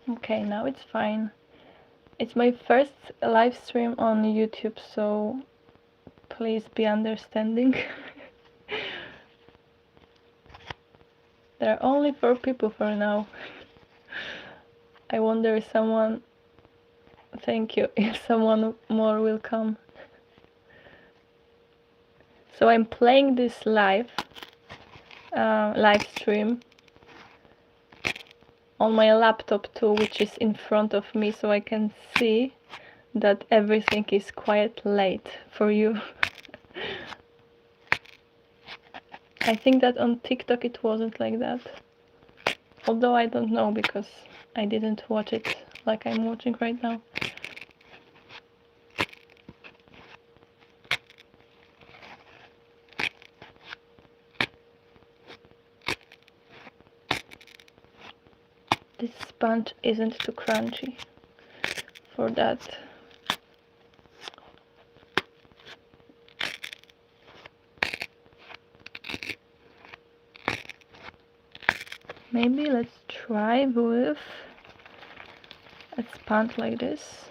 Okay, now it's fine. It's my first live stream on YouTube, so please be understanding. There are only 4 people for now. I wonder if someone... Thank you, if someone more will come. So I'm playing this live stream on my laptop too, which is in front of me, so I can see that everything is quite late for you. I think that on TikTok it wasn't like that. Although I don't know, because I didn't watch it like I'm watching right now. This sponge isn't too crunchy for that. Maybe let's try with a sponge like this.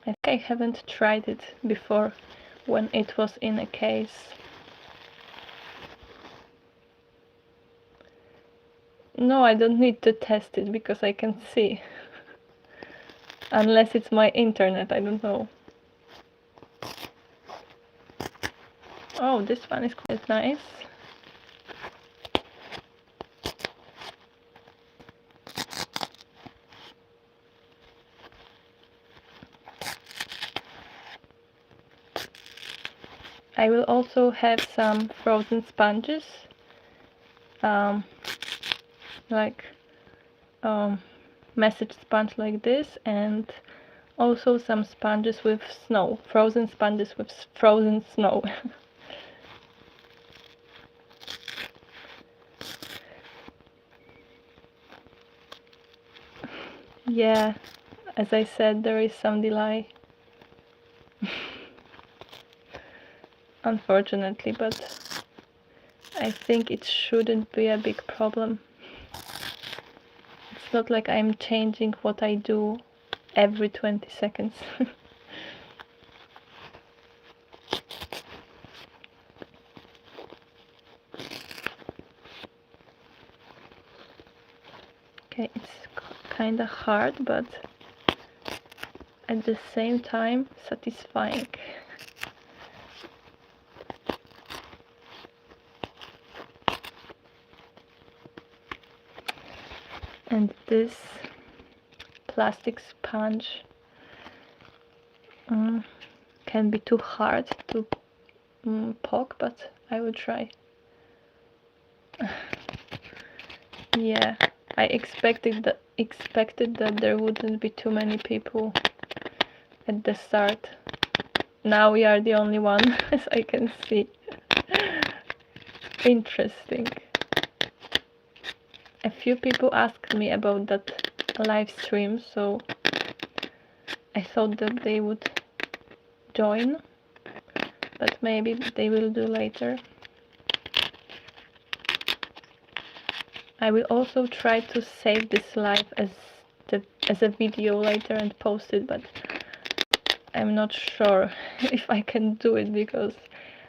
I think I haven't tried it before when it was in a case. No, I don't need to test it because I can see. Unless it's my internet, I don't know. Oh, this one is quite nice. I will also have some frozen sponges, like message sponge like this, and also some sponges with snow, frozen sponges with frozen snow. Yeah, as I said, there is some delay. Unfortunately, but I think it shouldn't be a big problem. It's not like I'm changing what I do every 20 seconds. Okay, it's kinda hard, but at the same time satisfying. And this plastic sponge can be too hard to poke, but I will try. Yeah, I expected that there wouldn't be too many people at the start. Now we are the only one, as I can see. Interesting. A few people asked me about that live stream, so I thought that they would join, but maybe they will do later. I will also try to save this live as a video later and post it, but I'm not sure if I can do it because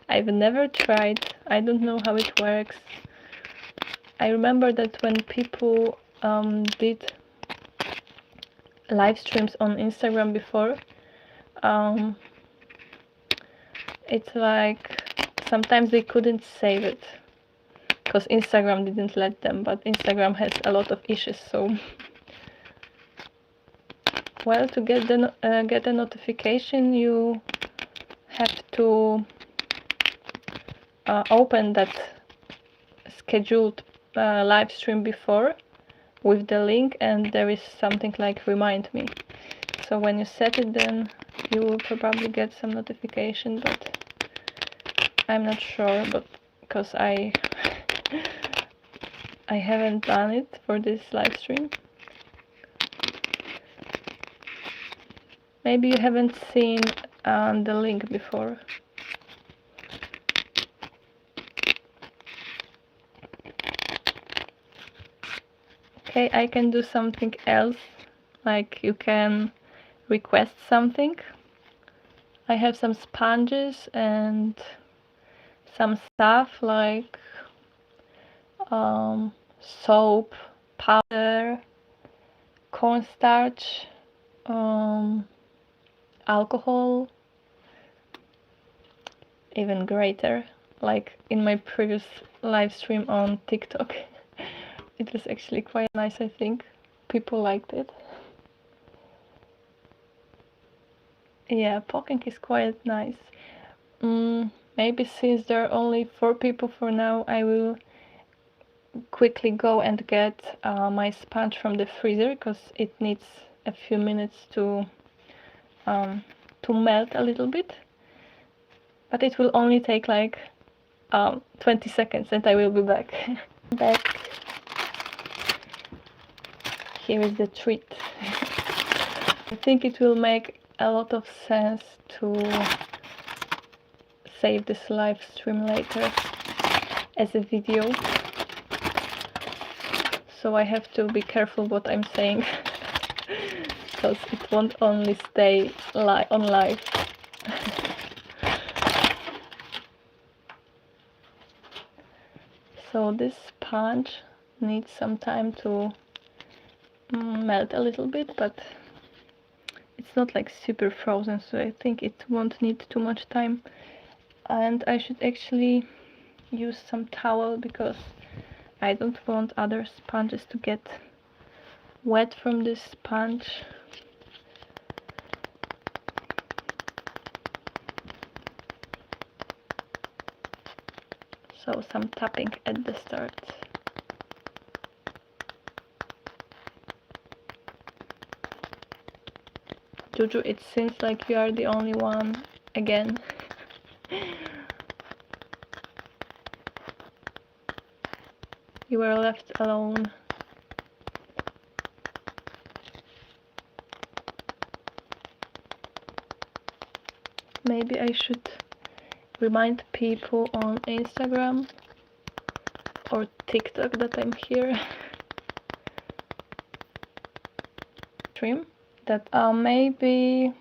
I've never tried. I don't know how it works. I remember that when people did live streams on Instagram before, it's like sometimes they couldn't save it because Instagram didn't let them, but Instagram has a lot of issues, so well, to get a notification, you have to open that scheduled live stream before with the link, and there is something like remind me. So when you set it, then you will probably get some notification, but I'm not sure, but because I haven't done it for this live stream. Maybe you haven't seen the link before. Okay, I can do something else, like you can request something. I have some sponges and some stuff like soap, powder, cornstarch, alcohol, even grater, like in my previous live stream on TikTok. It was actually quite nice, I think. People liked it. Yeah, poking is quite nice. Maybe since there are only 4 people for now, I will quickly go and get my sponge from the freezer, because it needs a few minutes to melt a little bit. But it will only take like 20 seconds and I will be back. Here is the treat. I think it will make a lot of sense to save this live stream later as a video. So I have to be careful what I'm saying, because it won't only stay on live. So this sponge needs some time to melt a little bit, but it's not like super frozen, so I think it won't need too much time. And I should actually use some towel, because I don't want other sponges to get wet from this sponge. So some tapping at the start. Juju, it seems like you are the only one again. You were left alone. Maybe I should remind people on Instagram or TikTok that I'm here. Stream. That maybe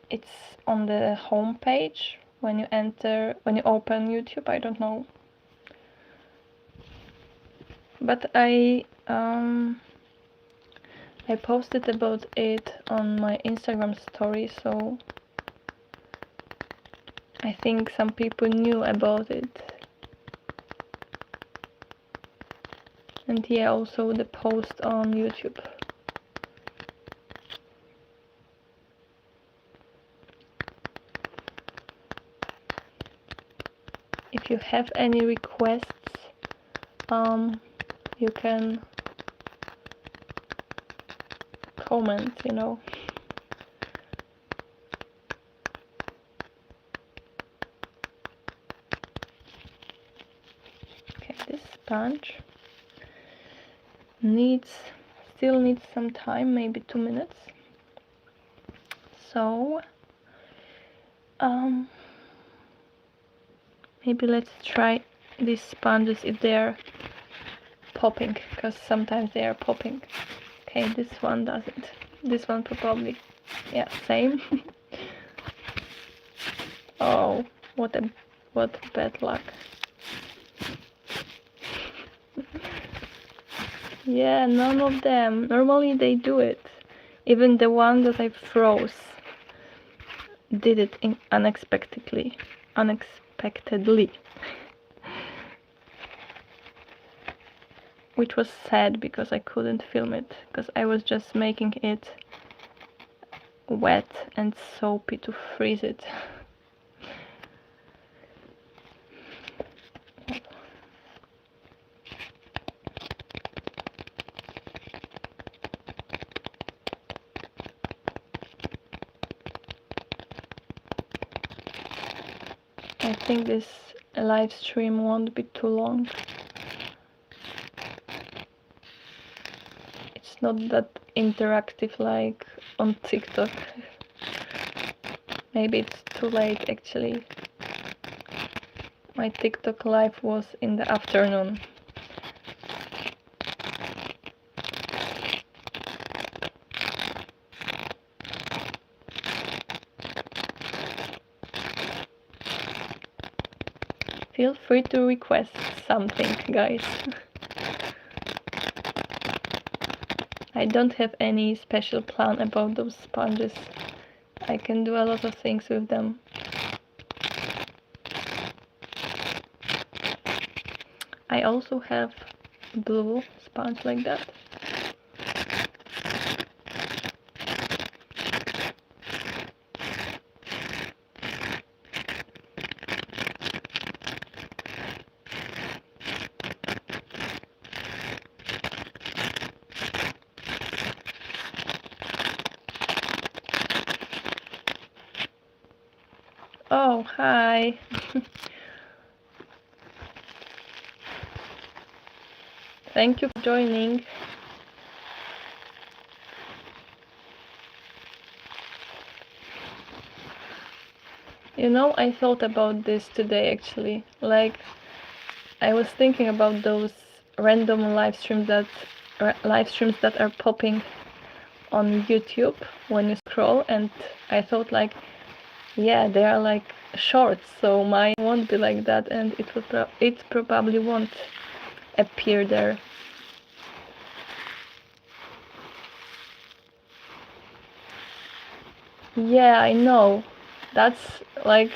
it's on the home page when you open YouTube, I don't know. But I posted about it on my Instagram story, so I think some people knew about it. And yeah, also the post on YouTube. If you have any requests, you can comment, you know. Okay, this sponge still needs some time, maybe 2 minutes. So maybe let's try these sponges if they're popping, because sometimes they are popping. Okay, this one doesn't. This one probably, yeah, same. Oh, what bad luck. Yeah, none of them. Normally they do it. Even the one that I froze did it unexpectedly. Which was sad, because I couldn't film it, because I was just making it wet and soapy to freeze it. I think this live stream won't be too long. It's not that interactive like on TikTok. Maybe it's too late actually. My TikTok live was in the afternoon. Feel free to request something, guys. I don't have any special plan about those sponges. I can do a lot of things with them. I also have blue sponge like that. Oh, hi. Thank you for joining. You know, I thought about this today actually. Like, I was thinking about those random live streams that are popping on YouTube when you scroll, and I thought like, yeah, they are like shorts, so mine won't be like that, and it probably won't appear there. Yeah, I know. That's like,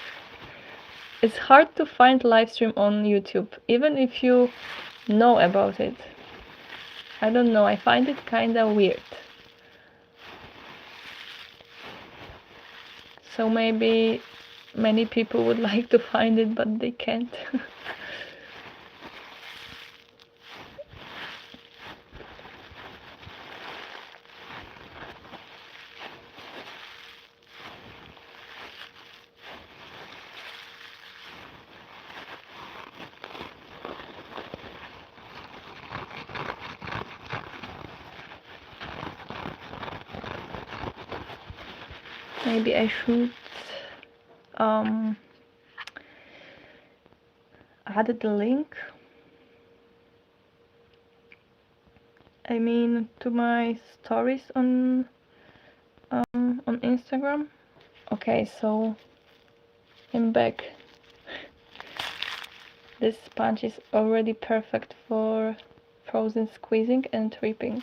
it's hard to find live stream on YouTube, even if you know about it. I don't know, I find it kinda weird. So maybe many people would like to find it, but they can't. Maybe I should add the link. I mean, to my stories on Instagram. Okay, so I'm back. This sponge is already perfect for frozen squeezing and ripping.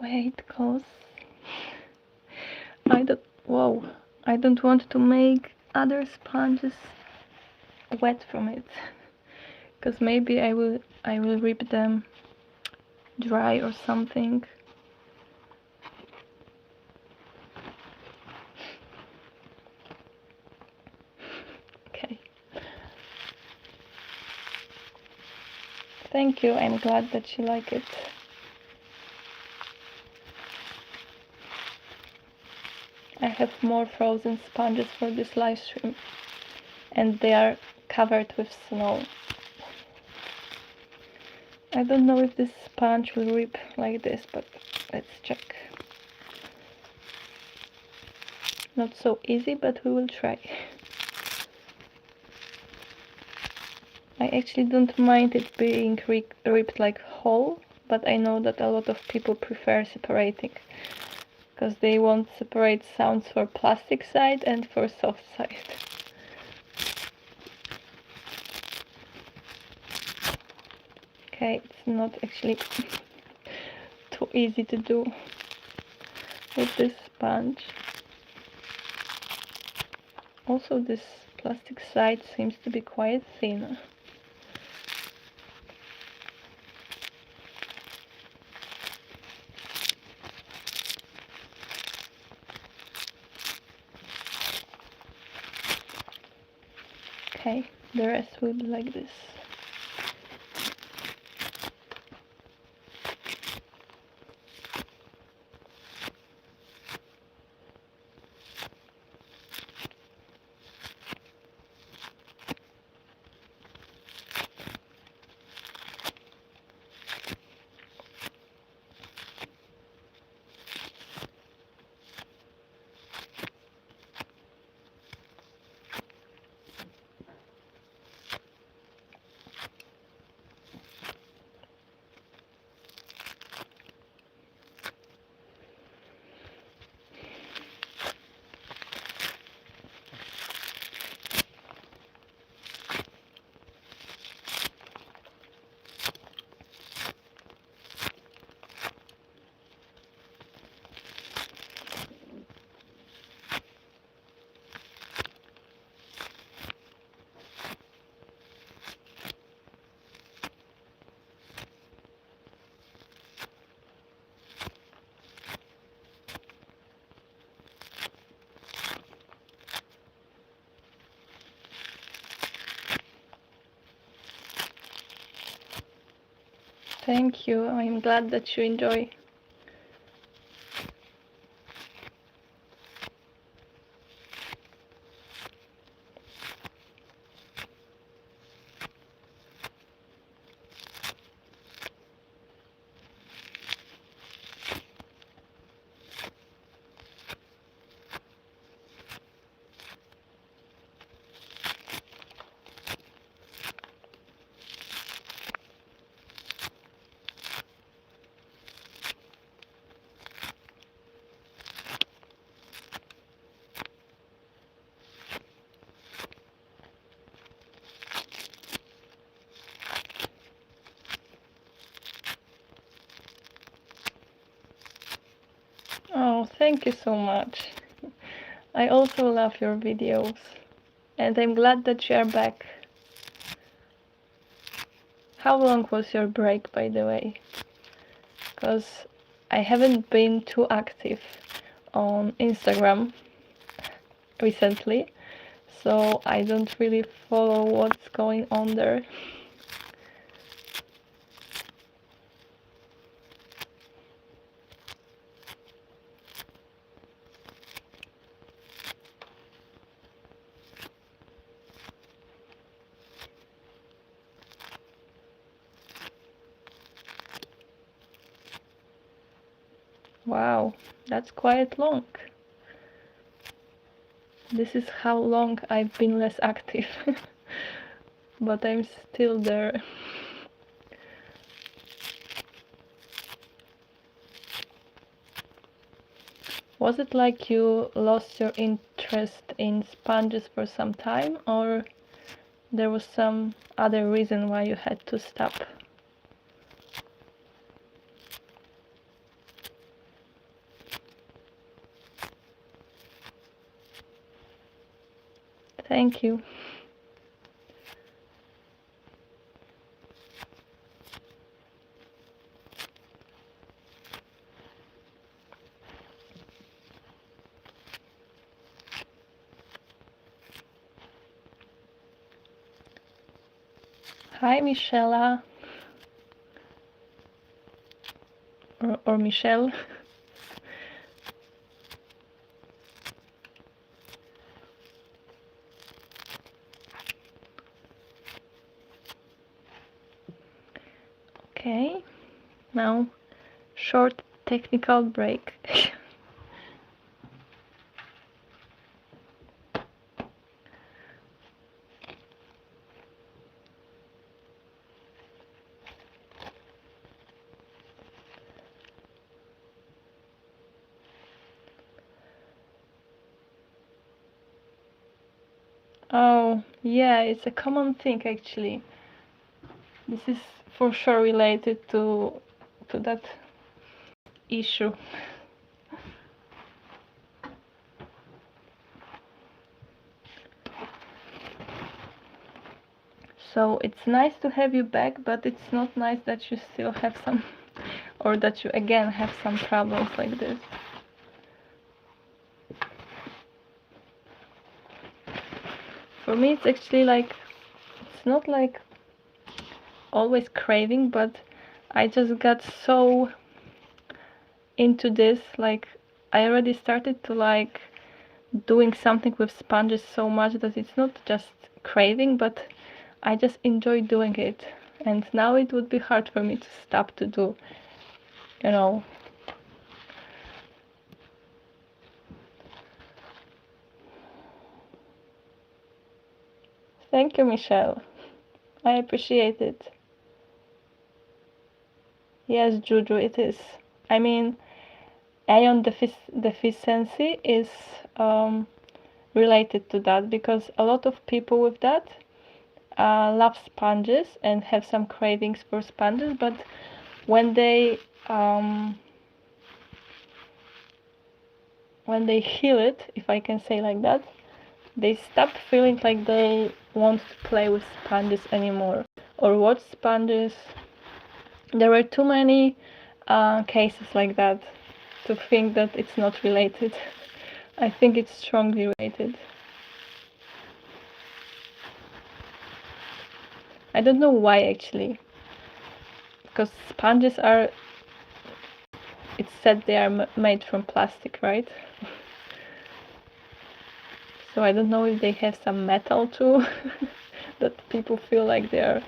Wait, cause I don't want to make other sponges wet from it, because maybe I will rip them dry or something. Okay. Thank you, I'm glad that you like it. I have more frozen sponges for this live stream, and they are covered with snow. I don't know if this sponge will rip like this, but let's check. Not so easy, but we will try. I actually don't mind it being ripped like whole, but I know that a lot of people prefer separating, because they want separate sounds for plastic side and for soft side. Okay, it's not actually too easy to do with this sponge. Also, this plastic side seems to be quite thin. Okay, the rest will be like this. Thank you. I'm glad that you enjoy. Oh, thank you so much. I also love your videos, and I'm glad that you are back. How long was your break, by the way? Because I haven't been too active on Instagram recently, so I don't really follow what's going on there. Wow, that's quite long. This is how long I've been less active, but I'm still there. Was it like you lost your interest in sponges for some time, or there was some other reason why you had to stop? Thank you. Hi, Michela. Or Michelle. Okay, now short technical break. Oh, yeah, it's a common thing actually. This is for sure related to that issue. So it's nice to have you back, but it's not nice that you still have some, or that you again have some problems like this. For me, it's actually like, it's not like always craving, but I just got so into this, like I already started to like doing something with sponges so much that it's not just craving, but I just enjoy doing it, and now it would be hard for me to stop to do, you know. Thank you, Michelle. I appreciate it. Yes, Juju, it is. I mean, ion deficiency is related to that, because a lot of people with that love sponges and have some cravings for sponges, but when they heal it, if I can say like that, they stop feeling like they want to play with sponges anymore or watch sponges. There were too many cases like that to think that it's not related. I think it's strongly related. I don't know why actually. because sponges are, it's said they are made from plastic, right? So I don't know if they have some metal too, that people feel like they are,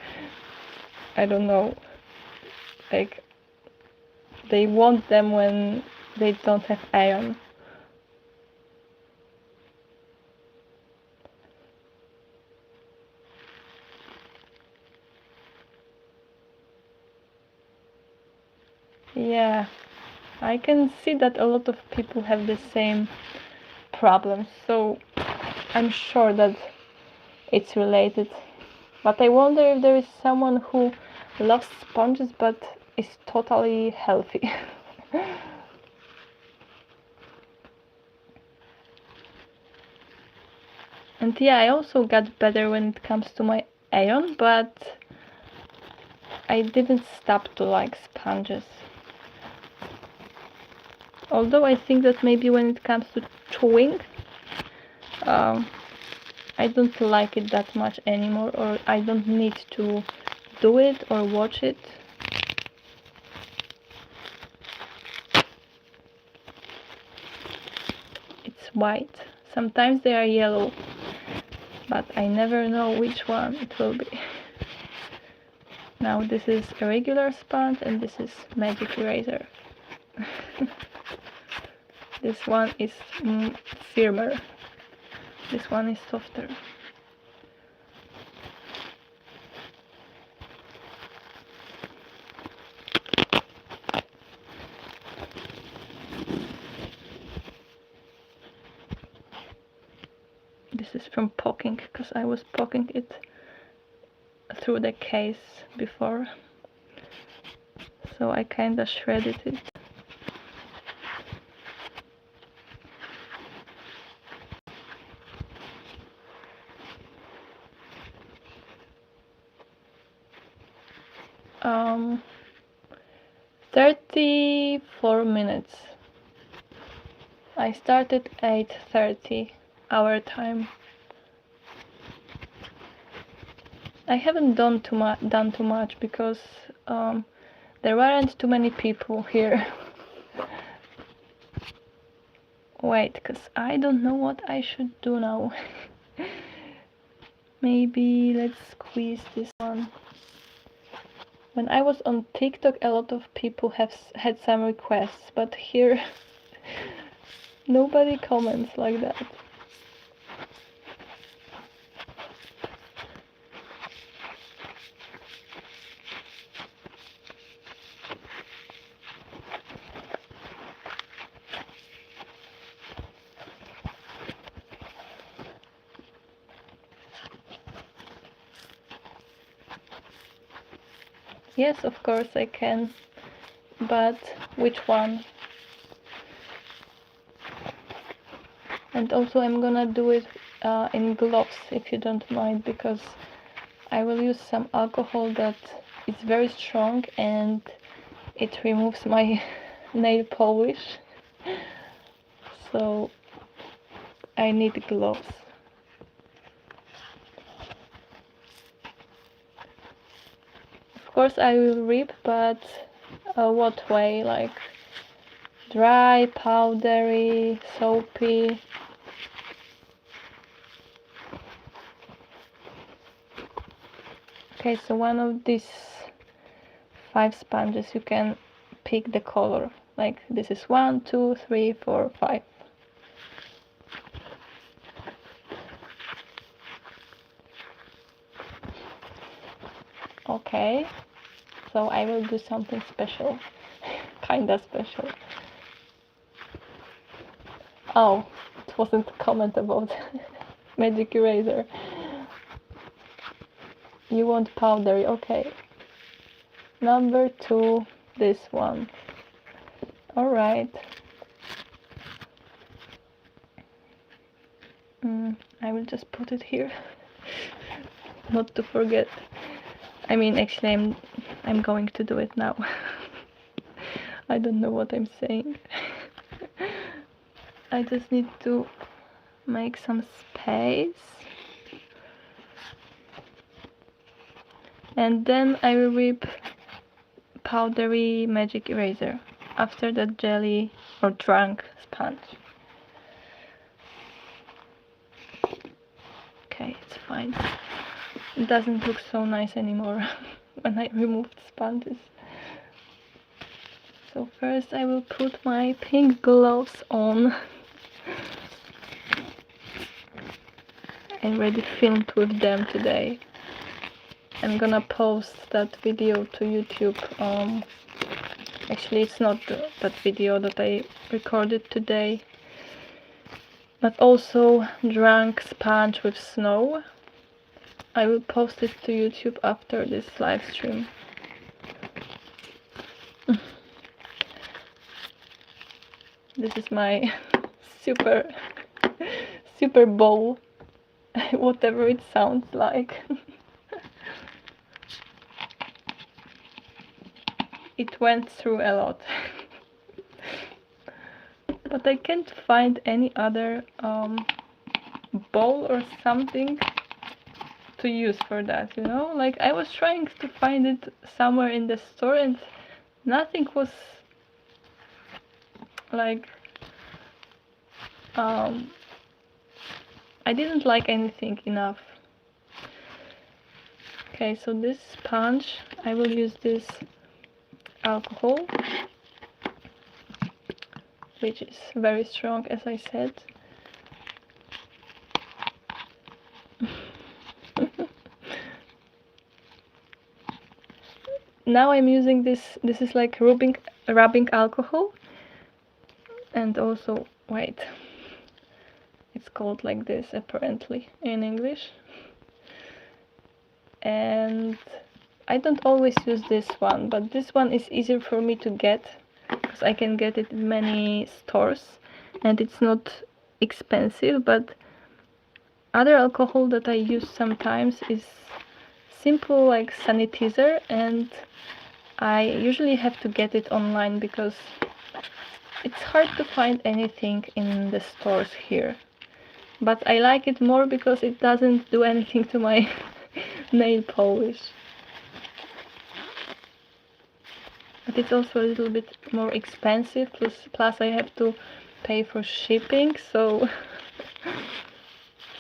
I don't know, like they want them when they don't have iron. Yeah, I can see that a lot of people have the same problems, so I'm sure that it's related. But I wonder if there is someone who loves sponges but is totally healthy. And yeah, I also got better when it comes to my iron, but I didn't stop to like sponges. Although I think that maybe when it comes to chewing, I don't like it that much anymore, or I don't need to do it or watch it. It's white. Sometimes they are yellow, but I never know which one it will be. Now this is a regular sponge and this is magic eraser. This one is firmer. This one is softer. This is from poking, because I was poking it through the case before, so I kinda shredded it. Um, 34 minutes. I started 8:30 our time. I haven't done too much because there weren't too many people here. Wait, because I don't know what I should do now. Maybe let's squeeze this one. When I was on TikTok, a lot of people have had some requests, but here nobody comments like that. Yes, of course I can, but which one? And also I'm gonna do it in gloves, if you don't mind, because I will use some alcohol that is very strong and it removes my nail polish, so I need gloves. Of course I will rip, but what way? Like dry, powdery, soapy? Okay, so one of these 5 sponges, you can pick the color. Like this is 1, 2, 3, 4, 5. Okay, so I will do something special. Kinda special. Oh, it wasn't a comment about magic eraser. You want powdery, okay. Number 2, this one. Alright. I will just put it here. Not to forget. I mean, actually, I'm going to do it now. I don't know what I'm saying. I just need to make some space. And then I will rip Powdery magic eraser after the jelly or drunk sponge. Okay, it's fine. It doesn't look so nice anymore when I removed sponges. So first I will put my pink gloves on. I already filmed with them today. I'm gonna post that video to YouTube. Actually, it's not that video that I recorded today, but also drunk sponge with snow. I will post it to YouTube after this live stream. This is my super bowl, whatever it sounds like. It went through a lot. But I can't find any other bowl or something to use for that, you know? Like, I was trying to find it somewhere in the store and nothing was like I didn't like anything enough. Okay, so this sponge, I will use this alcohol, which is very strong, as I said. Now I'm using this is like rubbing alcohol, and also, wait, it's called like this apparently in English. And I don't always use this one, but this one is easier for me to get because I can get it in many stores and it's not expensive. But other alcohol that I use sometimes is simple like sanitizer, and I usually have to get it online because it's hard to find anything in the stores here. But I like it more because it doesn't do anything to my nail polish. But it's also a little bit more expensive, plus I have to pay for shipping, so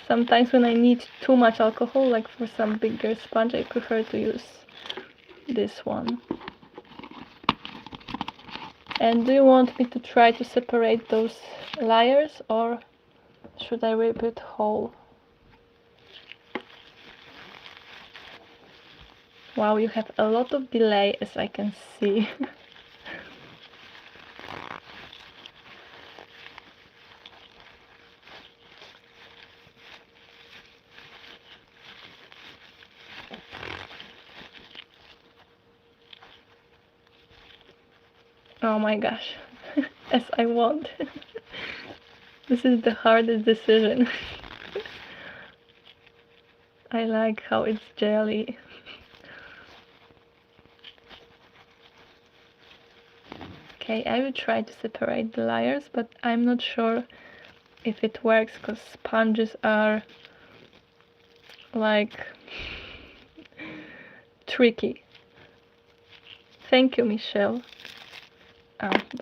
sometimes when I need too much alcohol, like for some bigger sponge, I prefer to use this one. And do you want me to try to separate those layers, or should I rip it whole? Wow, you have a lot of delay, as I can see. Oh my gosh, as I want. This is the hardest decision. I like how it's jelly. Okay, I will try to separate the layers, but I'm not sure if it works because sponges are like tricky. Thank you, Michelle.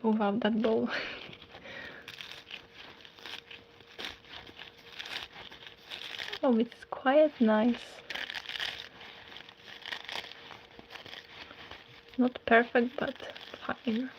Without that bowl. Oh, it's quite nice. Not perfect, but fine.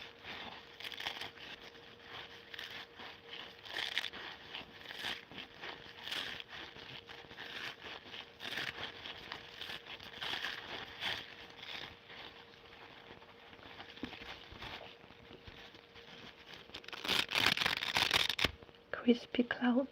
Crispy cloud.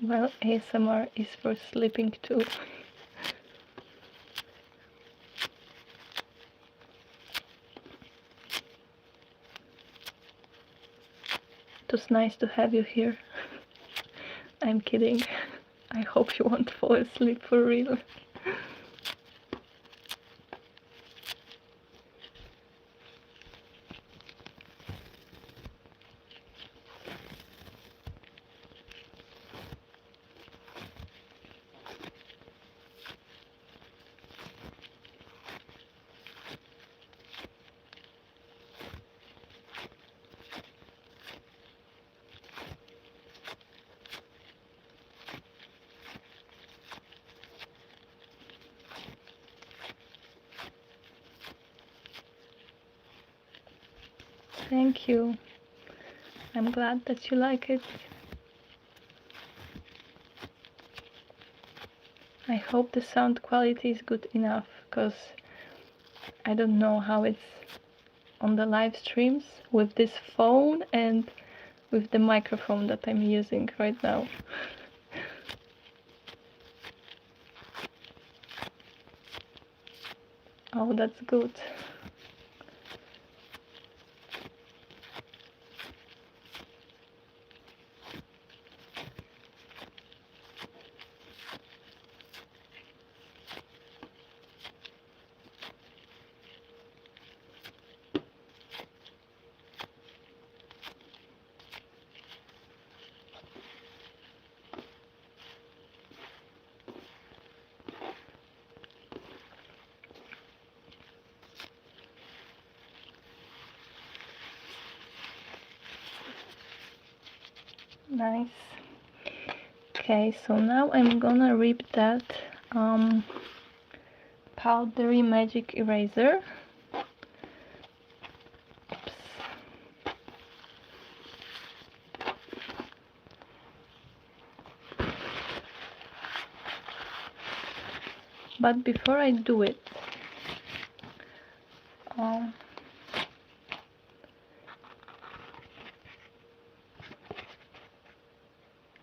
Well, ASMR is for sleeping too. It was nice to have you here. I'm kidding. I hope you won't fall asleep for real. Thank you. I'm glad that you like it. I hope the sound quality is good enough, because I don't know how it's on the live streams with this phone and with the microphone that I'm using right now. Oh, that's good. Nice. Okay, so now I'm gonna rip that Powdery magic eraser. Oops. But before I do it,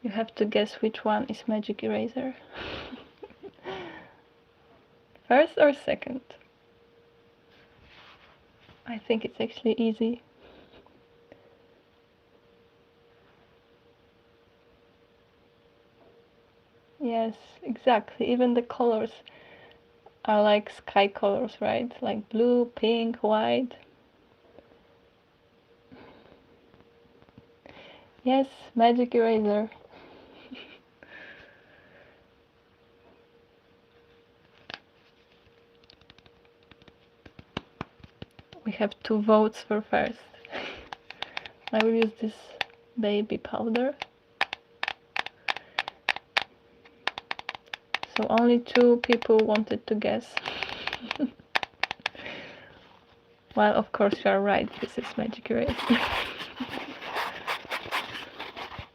you have to guess which one is magic eraser. First or second? I think it's actually easy. Yes, exactly. Even the colors are like sky colors, right? Like blue, pink, white. Yes, magic eraser. We have 2 votes for first. I will use this baby powder. So only 2 people wanted to guess. Well, of course you are right, this is magic eraser.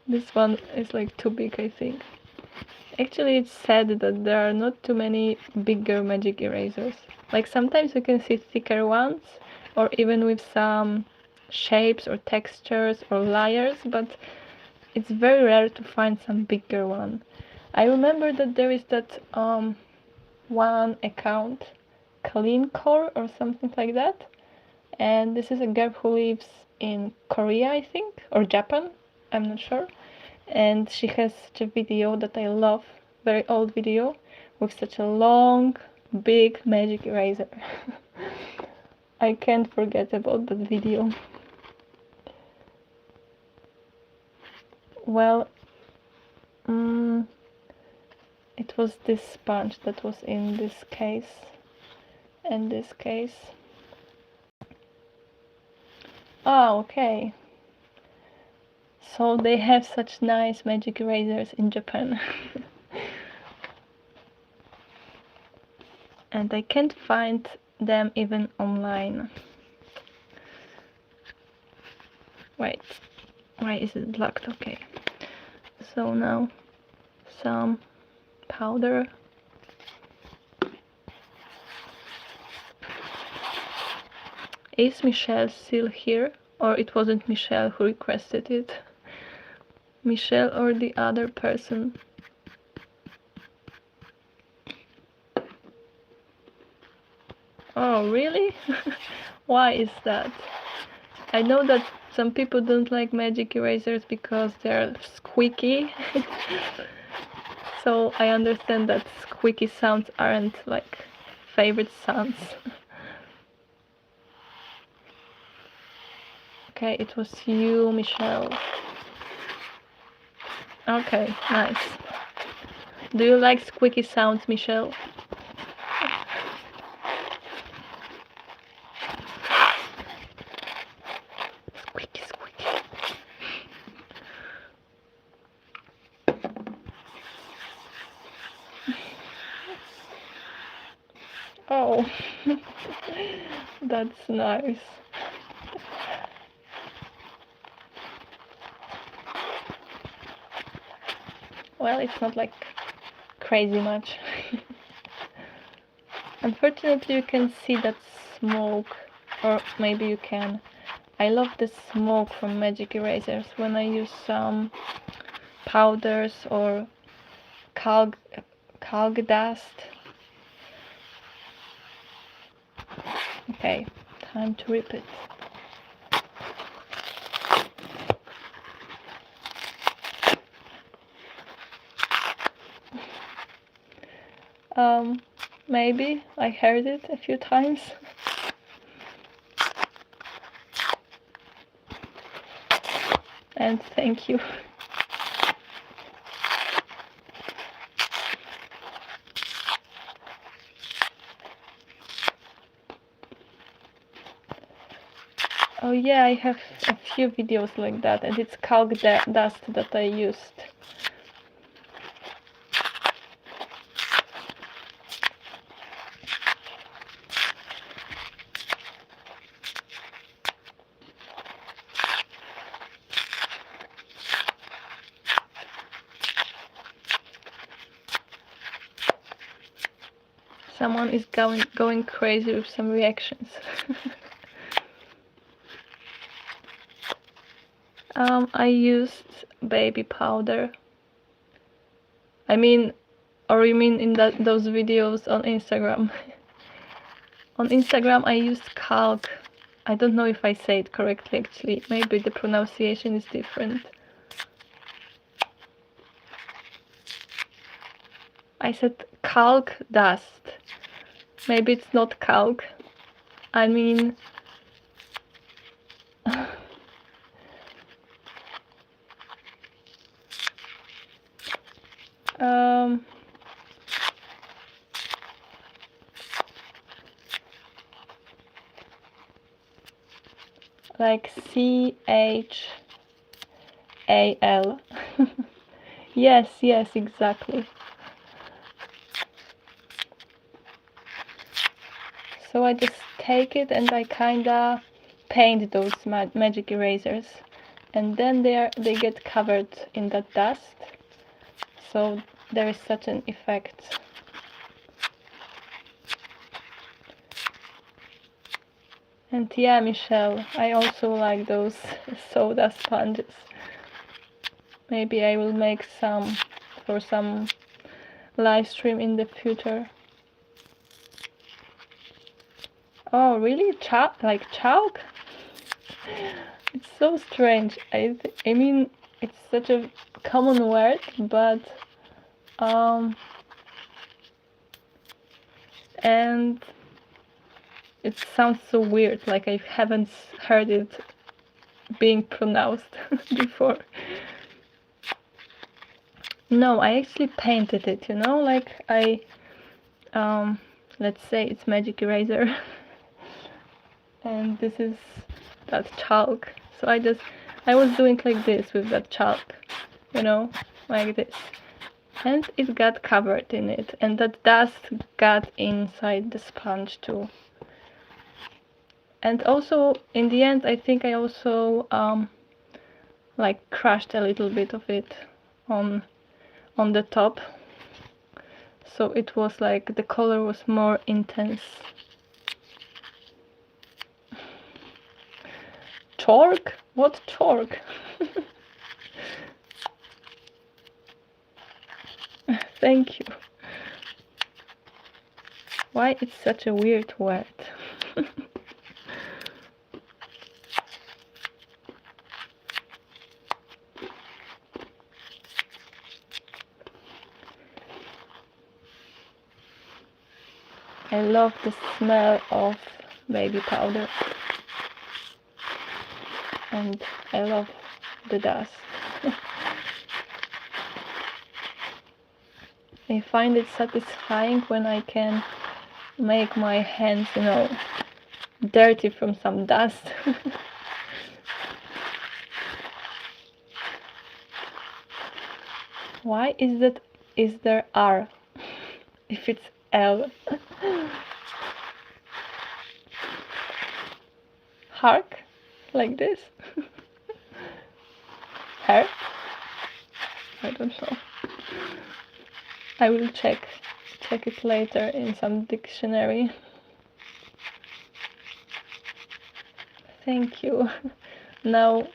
This one is like too big, I think. Actually, it's sad that there are not too many bigger magic erasers. Like sometimes you can see thicker ones, or even with some shapes or textures or layers, but it's very rare to find some bigger one. I remember that there is that one account, Clean Core or something like that, and this is a girl who lives in Korea, I think, or Japan, I'm not sure, and she has such a video that I love, very old video, with such a long, big magic eraser. I can't forget about that video. Well, it was this sponge that was in this case and this case. Oh, okay. So they have such nice magic erasers in Japan. And I can't find them even online. Wait, why is it locked? Okay. So now some powder. Is Michelle still here? Or it wasn't Michelle who requested it? Michelle or the other person? Oh, really? Why is that? I know that some people don't like magic erasers because they're squeaky. So I understand that squeaky sounds aren't like favorite sounds. Okay, it was you, Michelle. Okay, nice. Do you like squeaky sounds, Michelle? Squeaky, squeaky. Oh, that's nice. Well, it's not like crazy much. Unfortunately, you can see that smoke, or maybe you can. I love the smoke from magic erasers when I use some powders or calc dust. Okay, time to rip it. Maybe I heard it a few times. And thank you. Oh yeah, I have a few videos like that, and it's calc dust that I used. Someone is going crazy with some reactions. I used baby powder. I mean, or you mean in those videos on Instagram? On Instagram I used calc. I don't know if I say it correctly actually. Maybe the pronunciation is different. I said calc dust. Maybe it's not calc. I mean... like C-H-A-L. Yes, exactly. So I just take it and I kinda paint those magic erasers, and then they get covered in that dust, so there is such an effect. And yeah, Michelle, I also like those soda sponges. Maybe I will make some for some live stream in the future. Oh, really? Like chalk? It's so strange. I mean, it's such a common word, but and it sounds so weird, like I haven't heard it being pronounced before. No, I actually painted it, you know, like I let's say it's magic eraser and this is that chalk. So I was doing like this with that chalk, you know, like this. And it got covered in it, and that dust got inside the sponge too. And also, in the end, I think I also like crushed a little bit of it on the top, so it was like the color was more intense. Chalk? What chalk? Thank you. Why it's such a weird word? I love the smell of baby powder, and I love the dust. I find it satisfying when I can make my hands, you know, dirty from some dust. Why is there R if it's L? Hark, like this. Hair? I don't know. I will check it later in some dictionary. Thank you. Now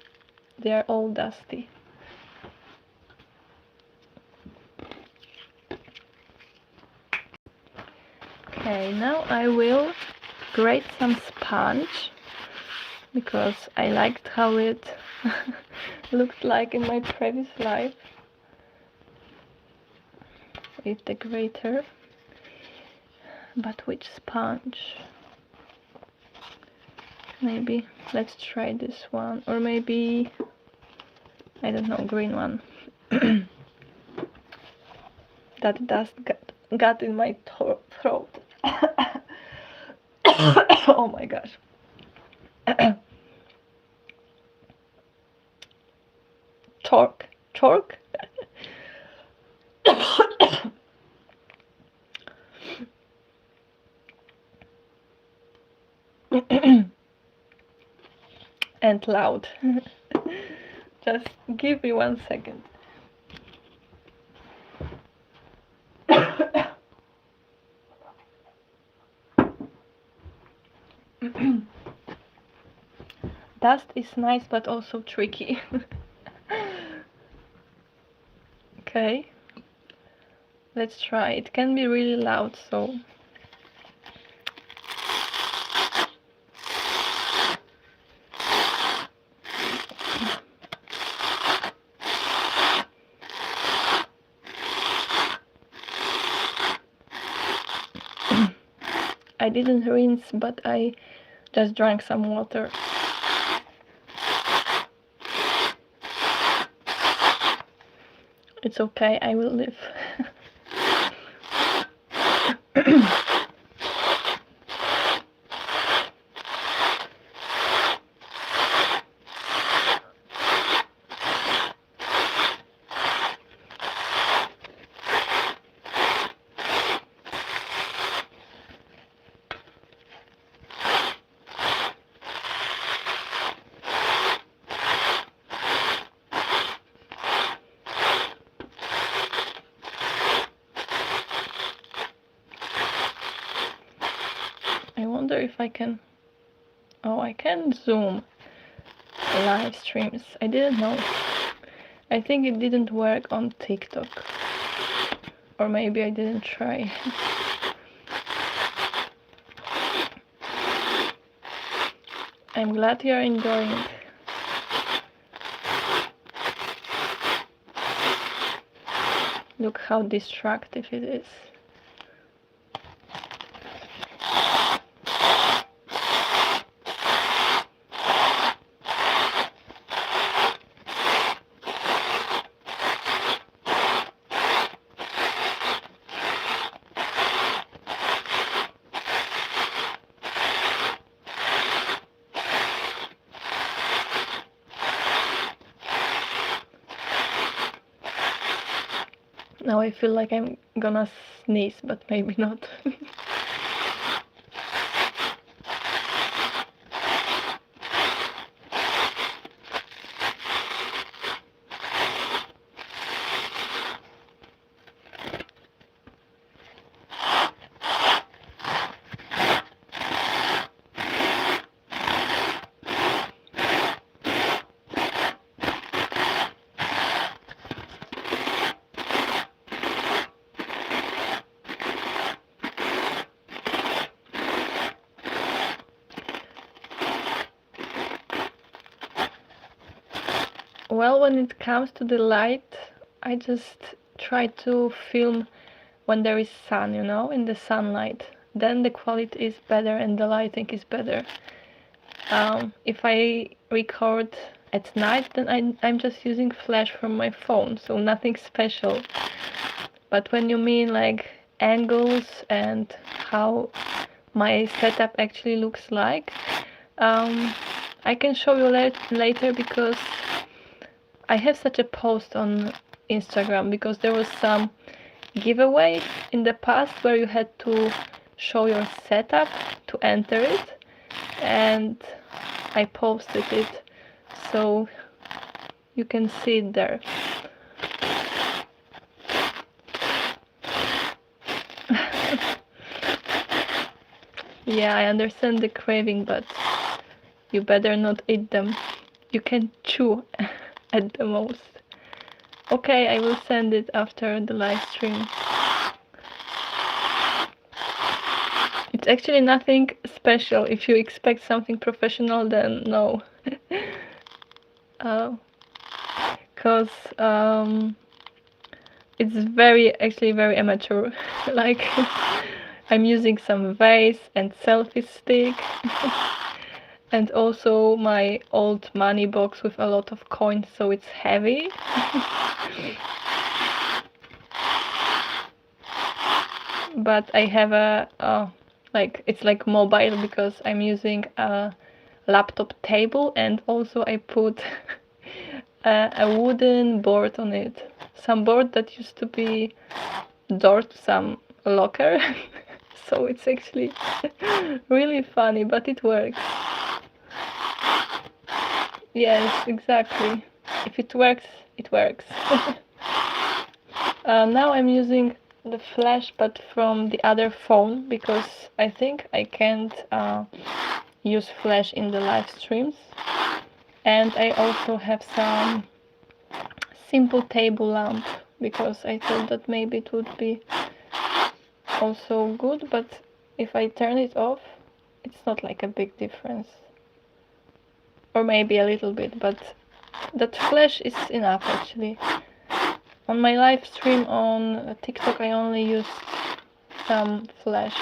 they are all dusty. Okay, now I will grate some sponge because I liked how it looked like in my previous life with the grater. But which sponge? Maybe let's try this one, or maybe I don't know, green one. That dust got in my throat. Oh my gosh. Torque. And loud. Just give me 1 second. Dust is nice but also tricky. Okay, let's try. It can be really loud, so I didn't rinse, but I just drank some water. It's okay, I will live. I wonder if I can... Oh, I can zoom live streams. I didn't know. I think it didn't work on TikTok. Or maybe I didn't try. I'm glad you're enjoying. Look how destructive it is. Now I feel like I'm gonna sneeze, but maybe not. Well, when it comes to the light, I just try to film when there is sun, you know, in the sunlight. Then the quality is better and the lighting is better. If I record at night, then I'm just using flash from my phone, so nothing special. But when you mean like angles and how my setup actually looks like, I can show you later, because I have such a post on Instagram, because there was some giveaway in the past where you had to show your setup to enter it, and I posted it, so you can see it there. Yeah, I understand the craving, but you better not eat them. You can chew at the most. Okay, I will send it after the live stream. It's actually nothing special. If you expect something professional, then no. Because it's actually very amateur. Like, I'm using some vase and selfie stick. And also my old money box with a lot of coins, so it's heavy. But I have a it's like mobile, because I'm using a laptop table, and also I put a wooden board on it. Some board that used to be door to some locker. So it's actually really funny, but it works. Yes, exactly. If it works, it works. Now I'm using the flash, but from the other phone, because I think I can't use flash in the live streams. And I also have some simple table lamp, because I thought that maybe it would be also good, but if I turn it off, it's not like a big difference. Or maybe a little bit, but that flash is enough actually. On my live stream on TikTok, I only used some flash.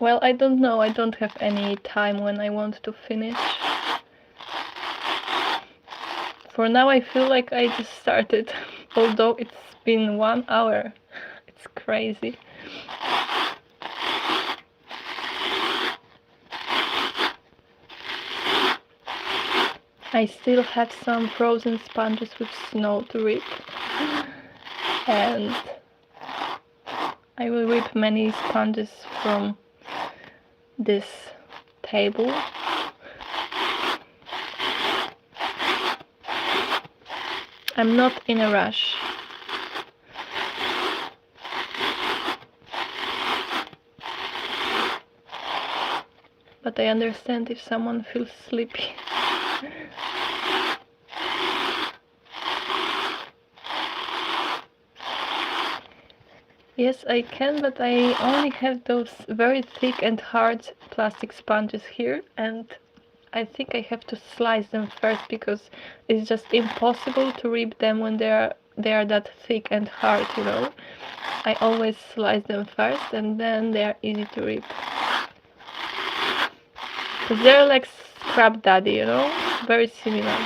Well, I don't know, I don't have any time when I want to finish. For now I feel like I just started, although it's been 1 hour. It's crazy. I still have some frozen sponges with snow to rip. And I will rip many sponges from this table. I'm not in a rush. But I understand if someone feels sleepy. Yes, I can, but I only have those very thick and hard plastic sponges here, and I think I have to slice them first, because it's just impossible to rip them when they are that thick and hard, you know. I always slice them first, and then they are easy to rip. Because they're like Scrap Daddy, you know, very similar.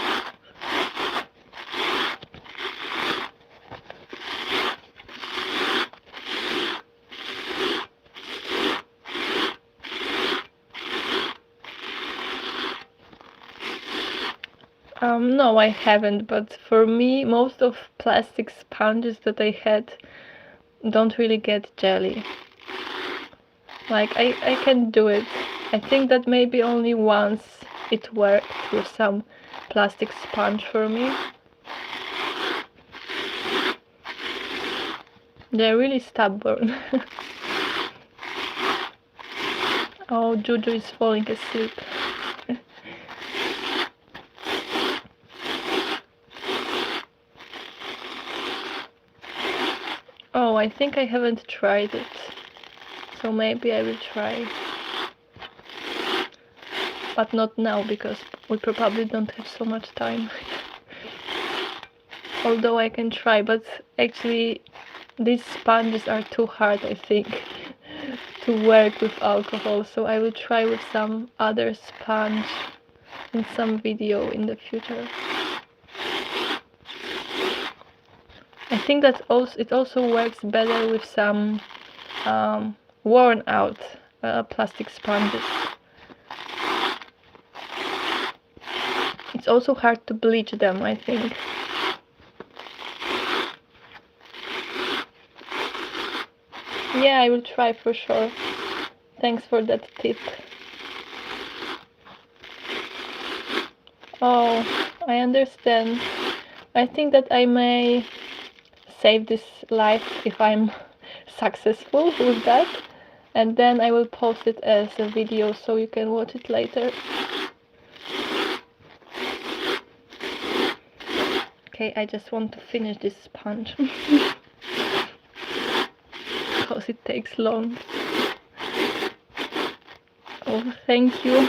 No, I haven't, but for me, most of plastic sponges that I had don't really get jelly. Like, I can do it. I think that maybe only once it worked with some plastic sponge for me. They're really stubborn. Oh, Juju is falling asleep. Oh, I think I haven't tried it, so maybe I will try. But not now, because we probably don't have so much time. Although I can try, but actually these sponges are too hard, I think, to work with alcohol, so I will try with some other sponge in some video in the future. I think that it also works better with some worn out plastic sponges. It's also hard to bleach them, I think. Yeah, I will try for sure. Thanks for that tip. Oh, I understand. I think that I may save this live if I'm successful with that, and then I will post it as a video so you can watch it later. Okay, I just want to finish this sponge because it takes long. Oh, thank you.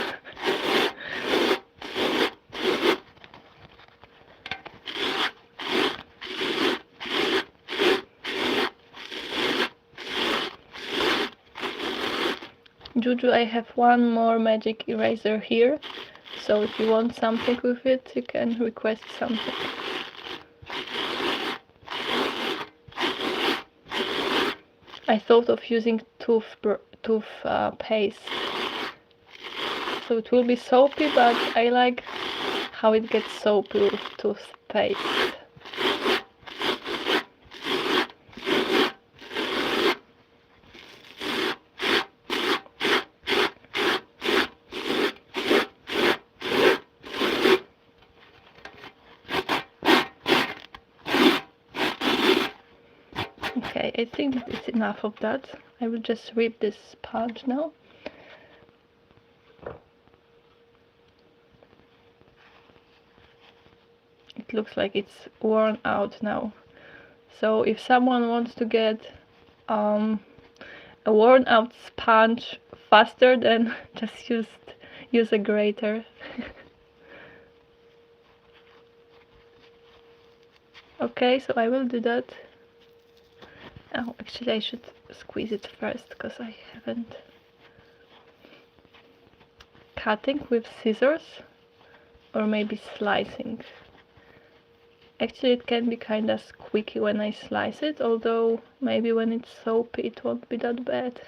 Juju, I have one more magic eraser here, so if you want something with it, you can request something. I thought of using toothpaste, so it will be soapy, but I like how it gets soapy with toothpaste. Okay, I think it's enough of that. I will just rip this sponge now. It looks like it's worn out now. So if someone wants to get a worn out sponge faster, then just use a grater. Okay, so I will do that. Oh, actually I should squeeze it first, because I haven't. Cutting with scissors, or maybe slicing. Actually it can be kinda squeaky when I slice it, although maybe when it's soapy it won't be that bad.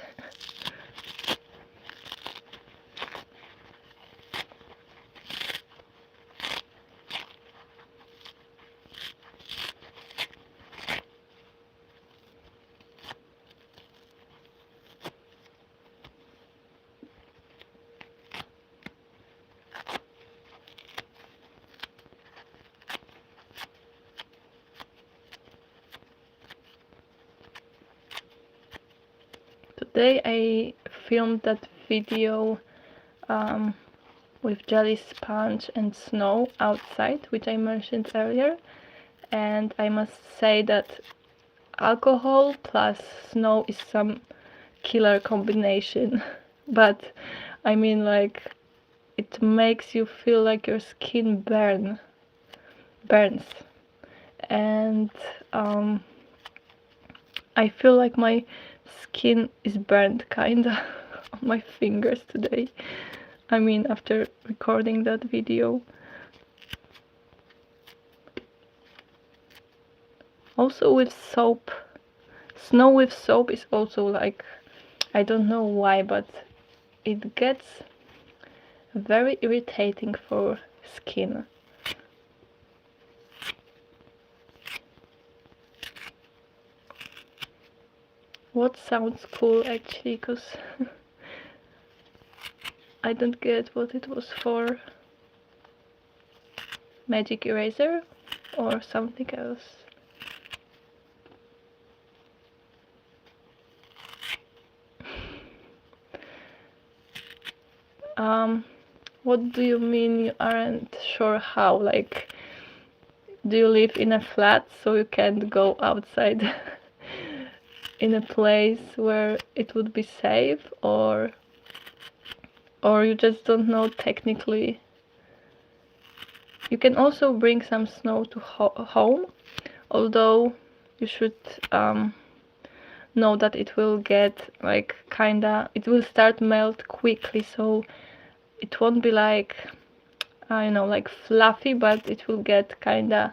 Today I filmed that video with jelly sponge and snow outside, which I mentioned earlier, and I must say that alcohol plus snow is some killer combination. But I mean, like, it makes you feel like your skin burns, and I feel like my skin is burned kinda on my fingers today. I mean, after recording that video. Also with soap, snow with soap is also like, I don't know why, but it gets very irritating for skin. What sounds cool actually, because I don't get what it was for. Magic eraser or something else. What do you mean you aren't sure how? Like, do you live in a flat so you can't go outside in a place where it would be safe, or you just don't know technically. You can also bring some snow to home, although you should know that it will get like it will start melt quickly, so it won't be like like fluffy, but it will get kinda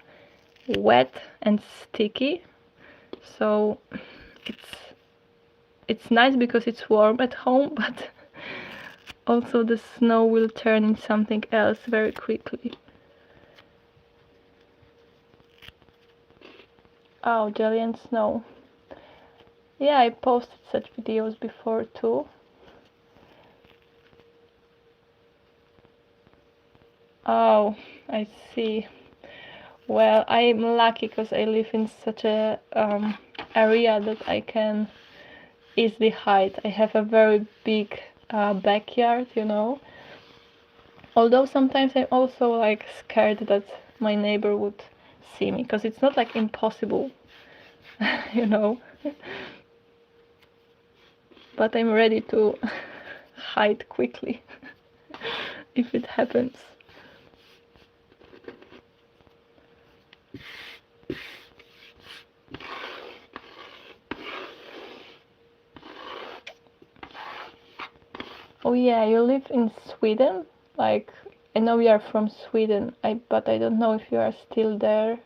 wet and sticky. So it's nice because it's warm at home, but also the snow will turn into something else very quickly. Oh, jelly and snow. Yeah, I posted such videos before too. Oh, I see. Well, I'm lucky because I live in such a area that I can easily hide. I have a very big backyard, Although sometimes I'm also like scared that my neighbor would see me, because it's not like impossible, you know. But I'm ready to hide quickly if it happens. Oh yeah, you live in Sweden? Like, I know you are from Sweden, but I don't know if you are still there.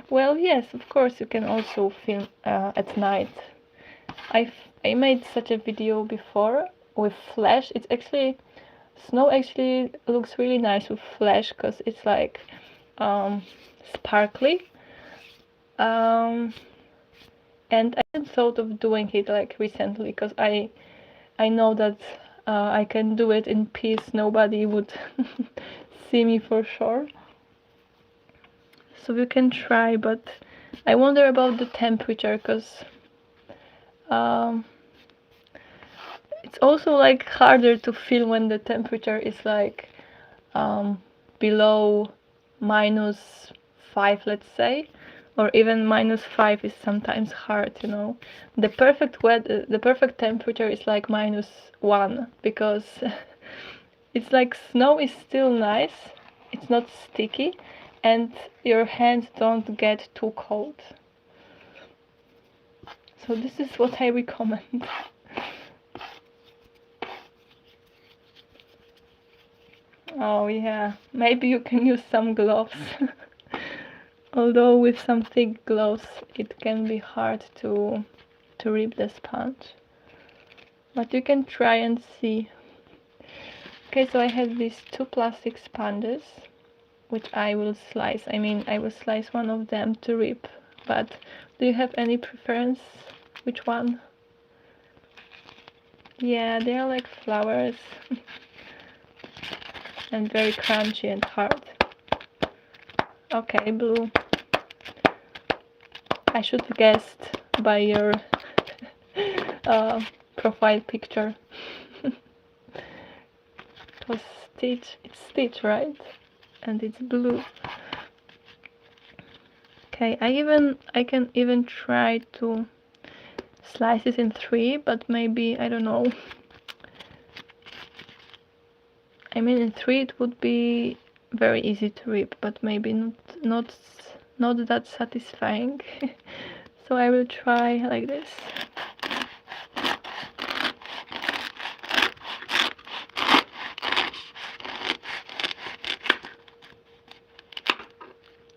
Well, yes, of course, you can also film at night. I made such a video before with flash. It's actually, snow actually looks really nice with flash because it's like sparkly. And I hadn't thought of doing it like recently because I know that I can do it in peace. Nobody would see me for sure. So you can try, but I wonder about the temperature because it's also like harder to feel when the temperature is like below -5, let's say, or even -5 is sometimes hard, The perfect temperature is like -1 because it's like snow is still nice, it's not sticky, and your hands don't get too cold. So this is what I recommend. Oh yeah, maybe you can use some gloves. Although with some thick gloves it can be hard to rip the sponge. But you can try and see. Okay, so I have these 2 plastic sponges, which I will slice. I will slice one of them to rip. But do you have any preference? Which one? Yeah, they're like flowers. And very crunchy and hard. Okay, blue. I should have guessed by your profile picture. It was Stitch. It's Stitch, right? And it's blue. Okay, I can even try to slice it in 3, but maybe, I don't know. In 3 it would be very easy to rip, but maybe not that satisfying. So I will try like this.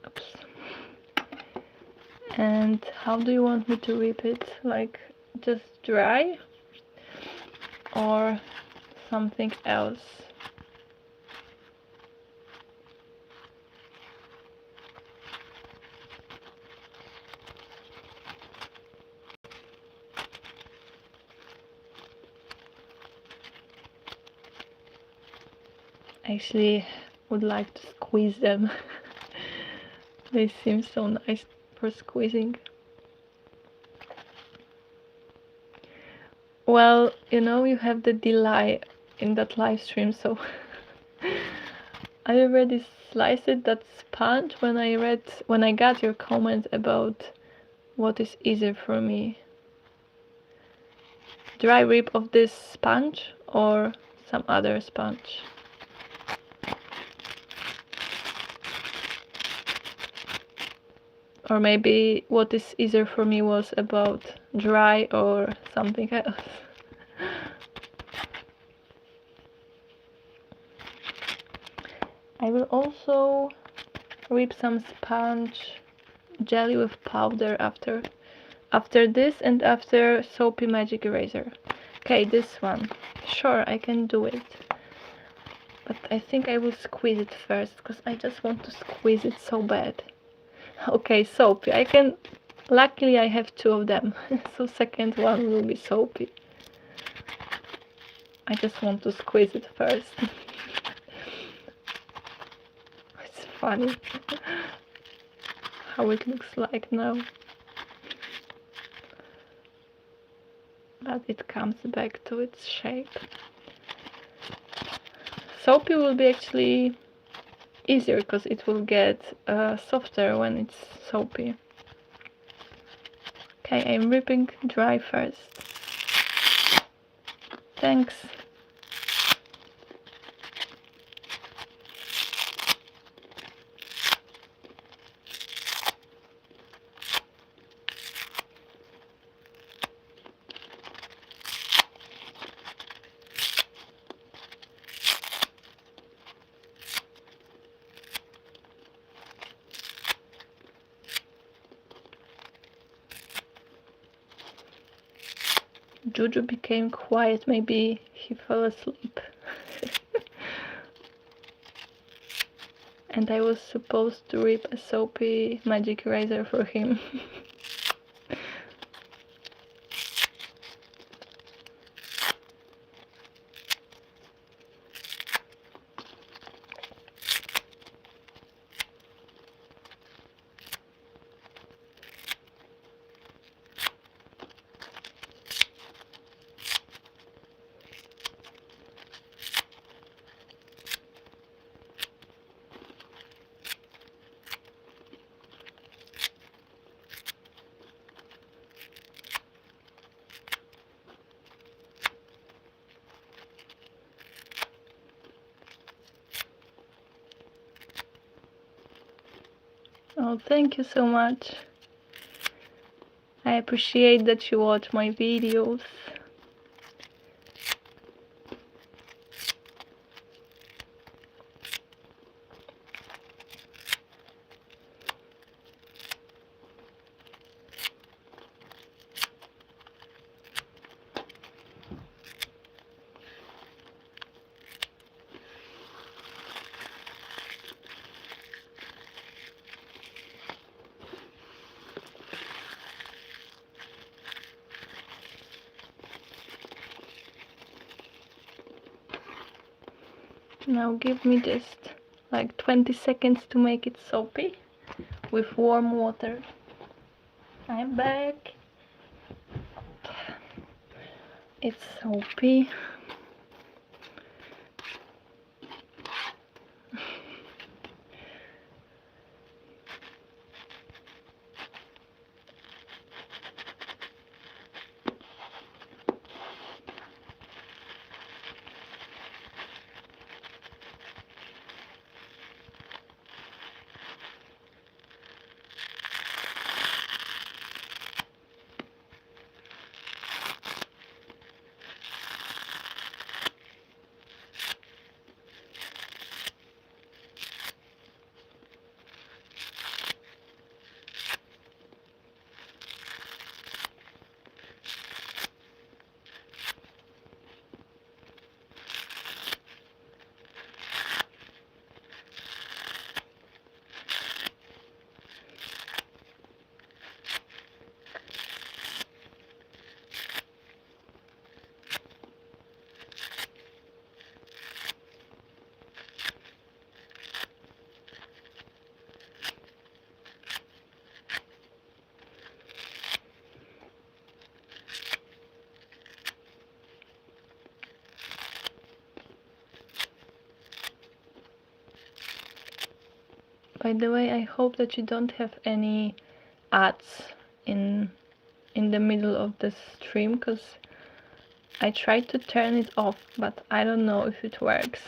Oops. And how do you want me to rip it? Like just dry or something else? Actually would like to squeeze them. They seem so nice for squeezing. Well, you have the delay in that live stream, so I already sliced it, that sponge, when I got your comment about what is easier for me. Dry rip of this sponge or some other sponge? Or maybe what is easier for me was about dry or something else. I will also rip some sponge jelly with powder after this and after Soapy magic eraser. Okay, this one. Sure, I can do it. But I think I will squeeze it first, because I just want to squeeze it so bad. Okay, Soapy. Luckily I have two of them, so second one will be Soapy. I just want to squeeze it first. It's funny how it looks like now. But it comes back to its shape. Soapy will be actually easier because it will get softer when it's soapy. Okay, I'm ripping dry first. Thanks. Juju became quiet, maybe he fell asleep. And I was supposed to rip a Soapy magic eraser for him. Oh, thank you so much. I appreciate that you watch my videos. Now give me just like 20 seconds to make it soapy with warm water. I'm back. It's soapy. By the way, I hope that you don't have any ads in the middle of the stream, because I tried to turn it off, but I don't know if it works.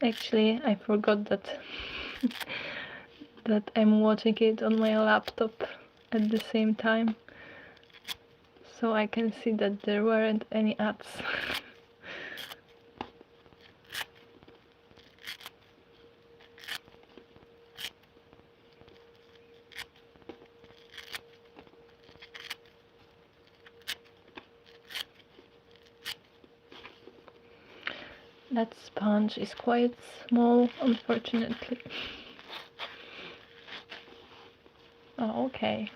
Actually, I forgot that that I'm watching it on my laptop at the same time, so I can see that there weren't any ads. That sponge is quite small, unfortunately. Oh, okay,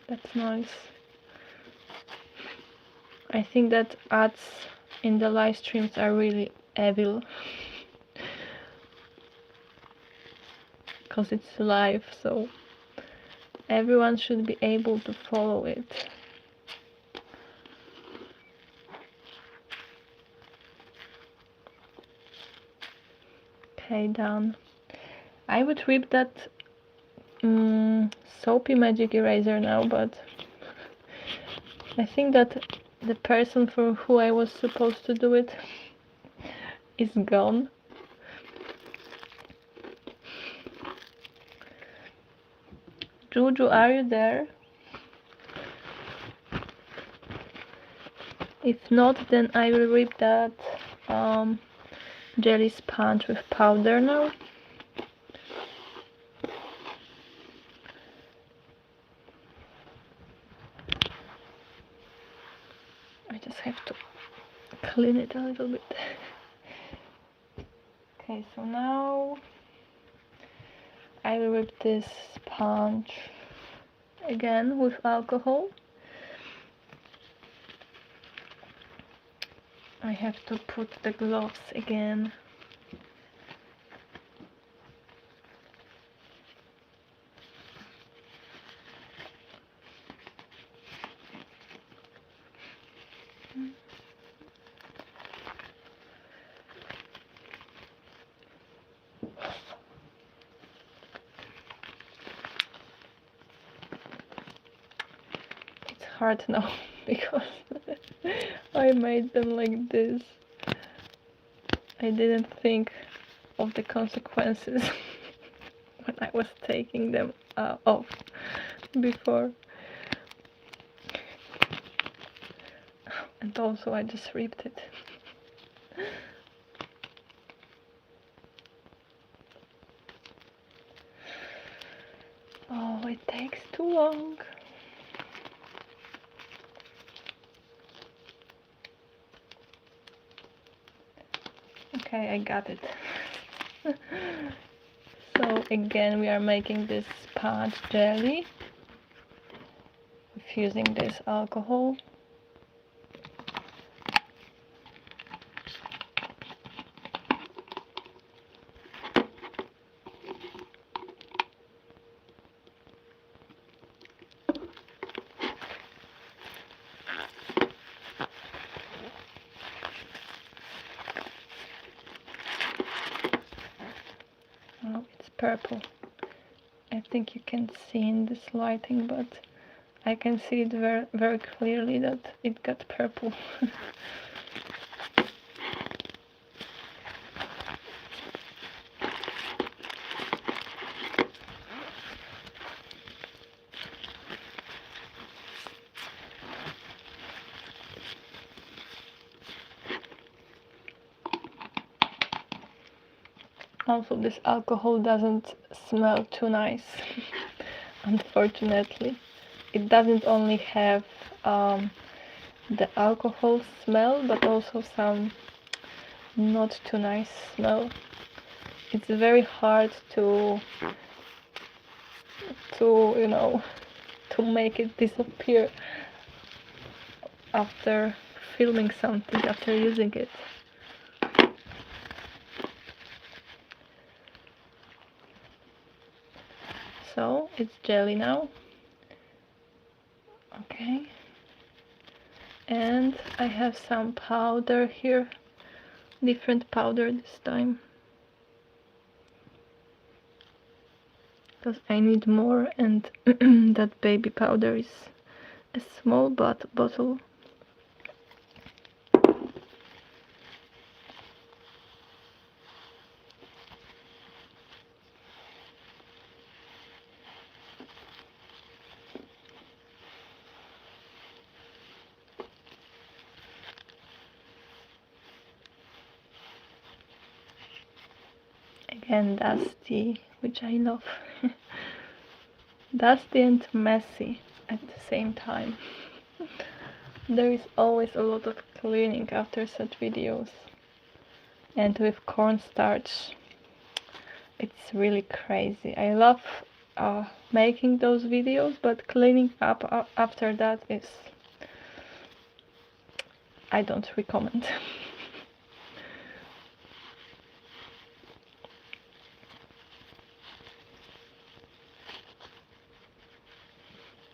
that's nice. I think that ads in the live streams are really evil, because it's live, so everyone should be able to follow it. Okay, done. I would rip that Soapy magic eraser now, but I think that the person for who I was supposed to do it is gone. Juju, are you there? If not, then I will rip that jelly sponge with powder now. I just have to clean it a little bit. Okay, so now I will rip this sponge again with alcohol. I have to put the gloves again. It's hard now because I made them like this. I didn't think of the consequences when I was taking them off before. And also I just ripped it. Oh, it takes too long. Okay, I got it. So again, we are making this sponge jelly using this alcohol. Oh, it's purple. I think you can see in this lighting, but I can see it very, very clearly that it got purple. Also, this alcohol doesn't smell too nice, unfortunately. It doesn't only have the alcohol smell, but also some not too nice smell. It's very hard to you know, to make it disappear after filming something, after using it. So it's jelly now. Okay. And I have some powder here, different powder this time, because I need more, and that baby powder is a small bottle. Again, dusty, which I love. Dusty and messy at the same time. There is always a lot of cleaning after such videos. And with cornstarch, it's really crazy. I love making those videos, but cleaning up after that is... I don't recommend.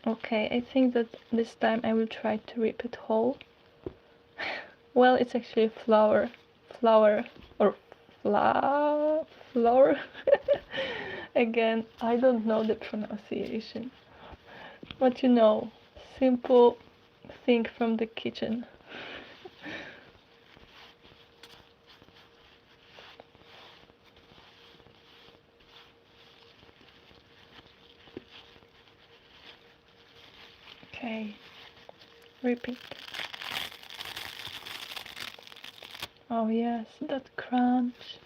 Okay, I think that this time I will try to rip it whole. Well, it's actually flour or flour. Again, I don't know the pronunciation, but you know, simple thing from the kitchen. Okay, repeat. Oh yes, that crunch.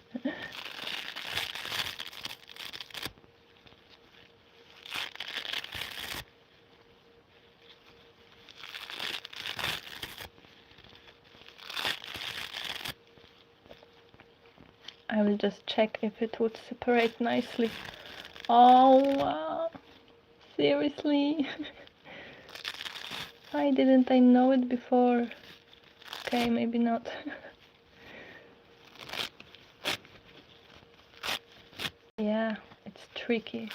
I will just check if it would separate nicely. Oh wow, seriously? Why didn't I know it before? Okay, maybe not. Yeah, it's tricky.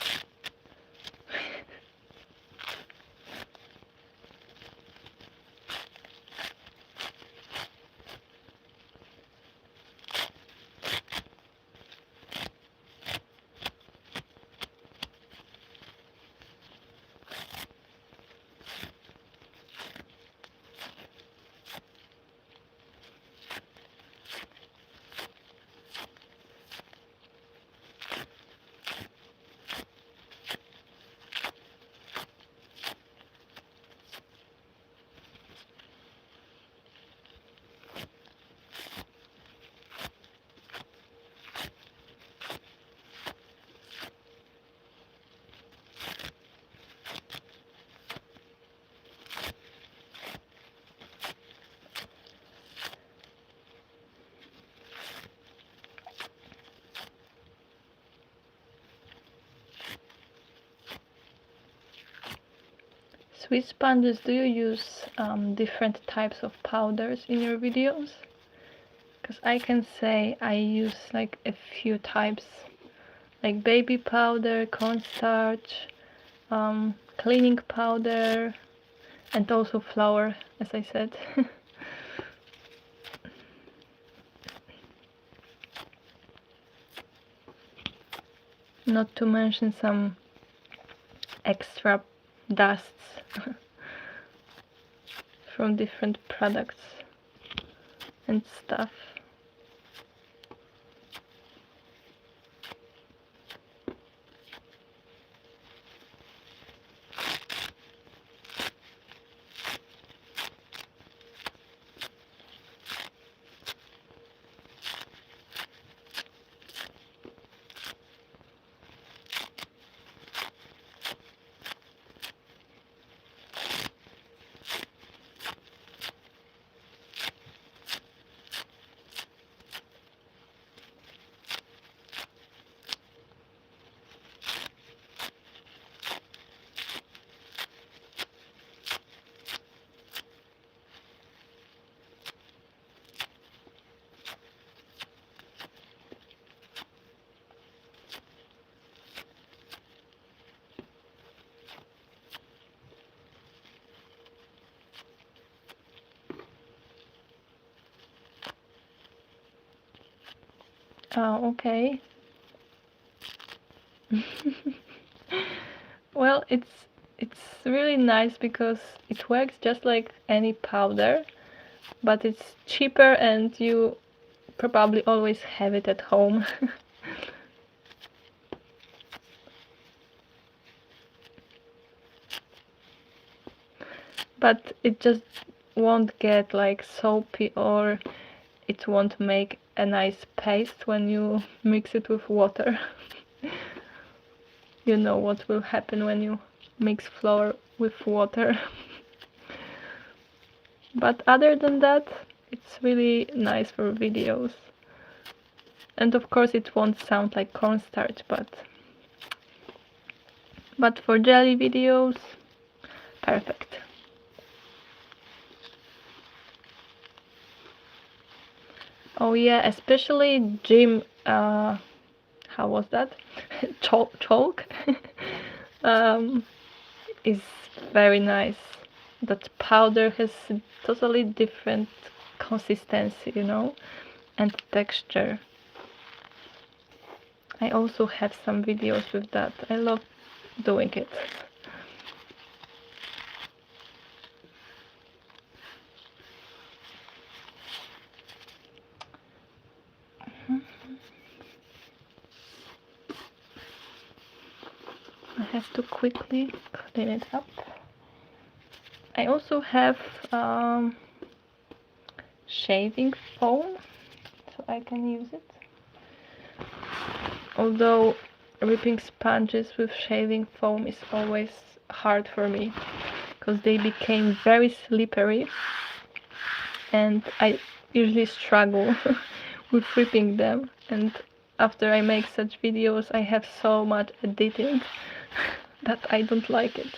Sweet sponges, do you use different types of powders in your videos? Because I can say I use like a few types, like baby powder, cornstarch, cleaning powder, and also flour, as I said. Not to mention some extra dusts from different products and stuff. Oh, okay. Well, it's really nice because it works just like any powder, but it's cheaper and you probably always have it at home. But it just won't get like soapy, or it won't make a nice paste when you mix it with water. You know what will happen when you mix flour with water. But other than that, it's really nice for videos. And of course it won't sound like cornstarch, but for jelly videos, perfect. Oh yeah, especially gym, how was that? Chalk is very nice. That powder has totally different consistency, you know, and texture. I also have some videos with that. I love doing it. I have to quickly clean it up. I also have shaving foam, so I can use it. Although ripping sponges with shaving foam is always hard for me, because they became very slippery and I usually struggle with ripping them, and after I make such videos I have so much editing that I don't like it.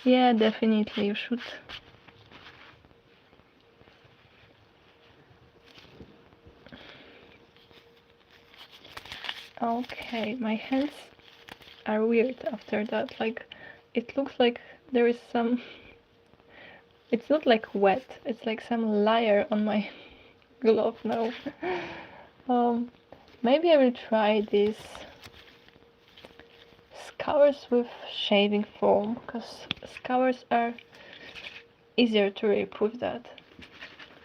Yeah, definitely you should. Okay, my hands are weird after that. Like, it looks like there is some... It's not like wet, it's like some layer on my glove now. Maybe I will try this Scours with shaving foam, because Scours are easier to rip with that,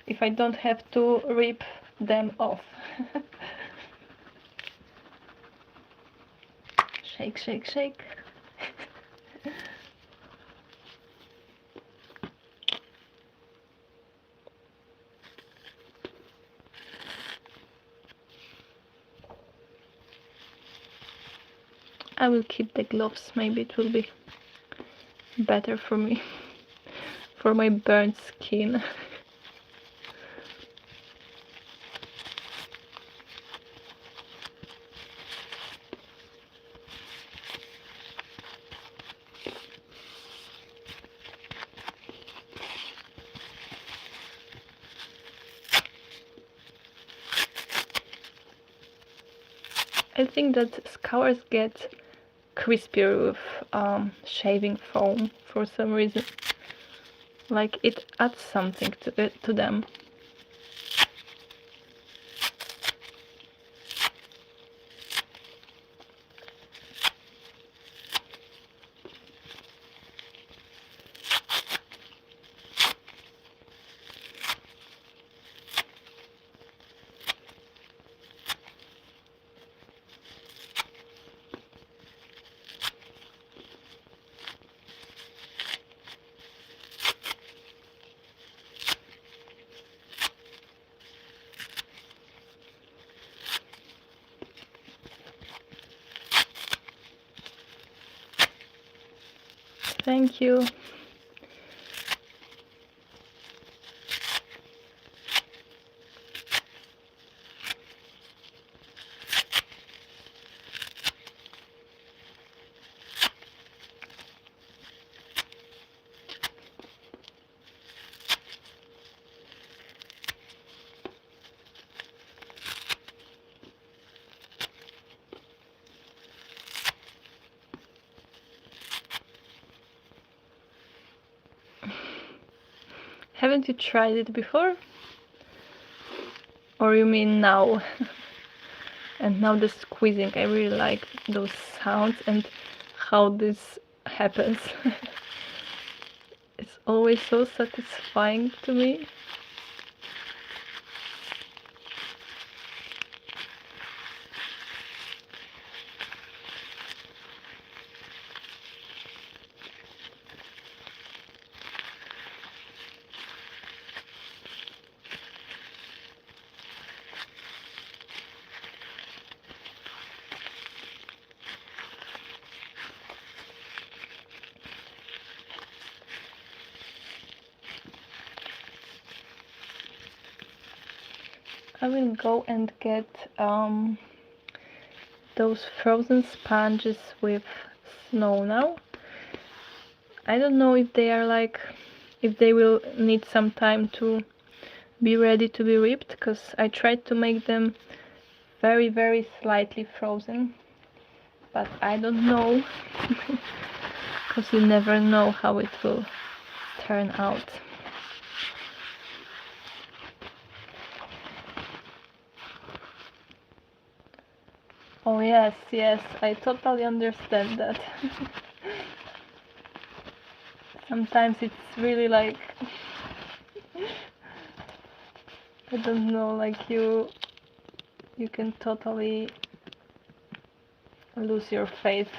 if I don't have to rip them off. Shake, shake, shake. I will keep the gloves, maybe it will be better for me, for my burnt skin. I think that Scours get crispier with shaving foam for some reason. Like, it adds something to them. Thank you. Haven't you tried it before? Or you mean now? And now the squeezing, I really like those sounds and how this happens. It's always so satisfying to me. I will go and get those frozen sponges with snow now. I don't know if they are like, if they will need some time to be ready to be ripped, because I tried to make them very slightly frozen, but I don't know, because you never know how it will turn out. Oh yes, I totally understand that. Sometimes it's really like, I don't know, like you can totally lose your faith.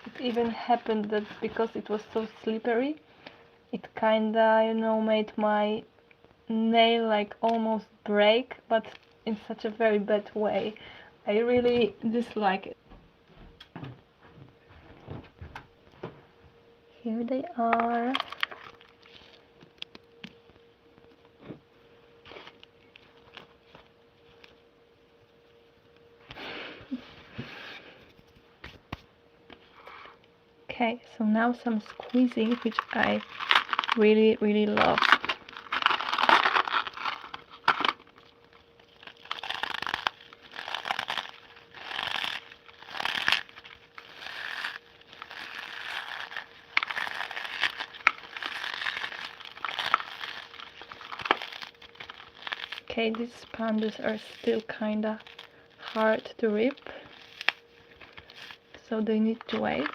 It even happened that because it was so slippery, it kinda, you know, made my nail like almost break, but in such a very bad way. I really dislike it. Here they are. Okay, so now some squeezing, which I really love. Okay, these sponges are still kinda hard to rip, so they need to wait.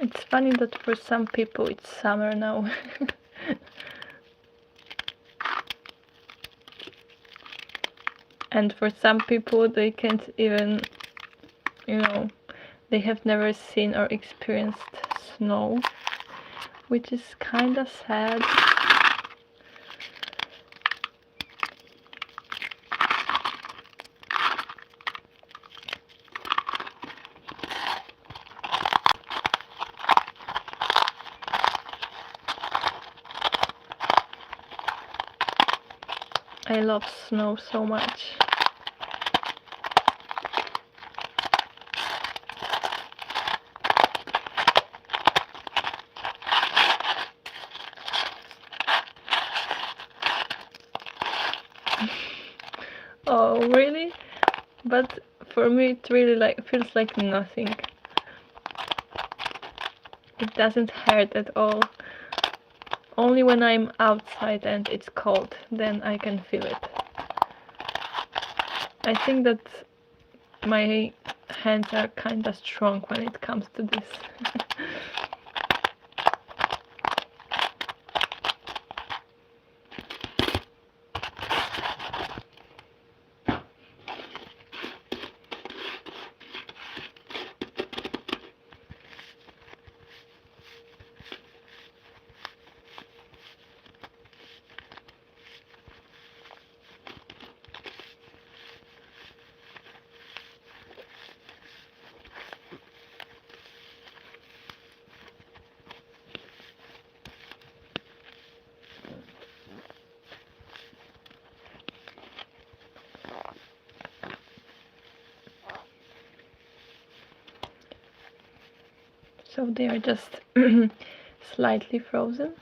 It's funny that for some people it's summer now. And for some people they can't even, you know, they have never seen or experienced snow, which is kinda sad. I love snow so much. Oh, really? But for me it really like feels like nothing. It doesn't hurt at all. Only when I'm outside and it's cold, then I can feel it. I think that my hands are kinda strong when it comes to this. So they are just slightly frozen.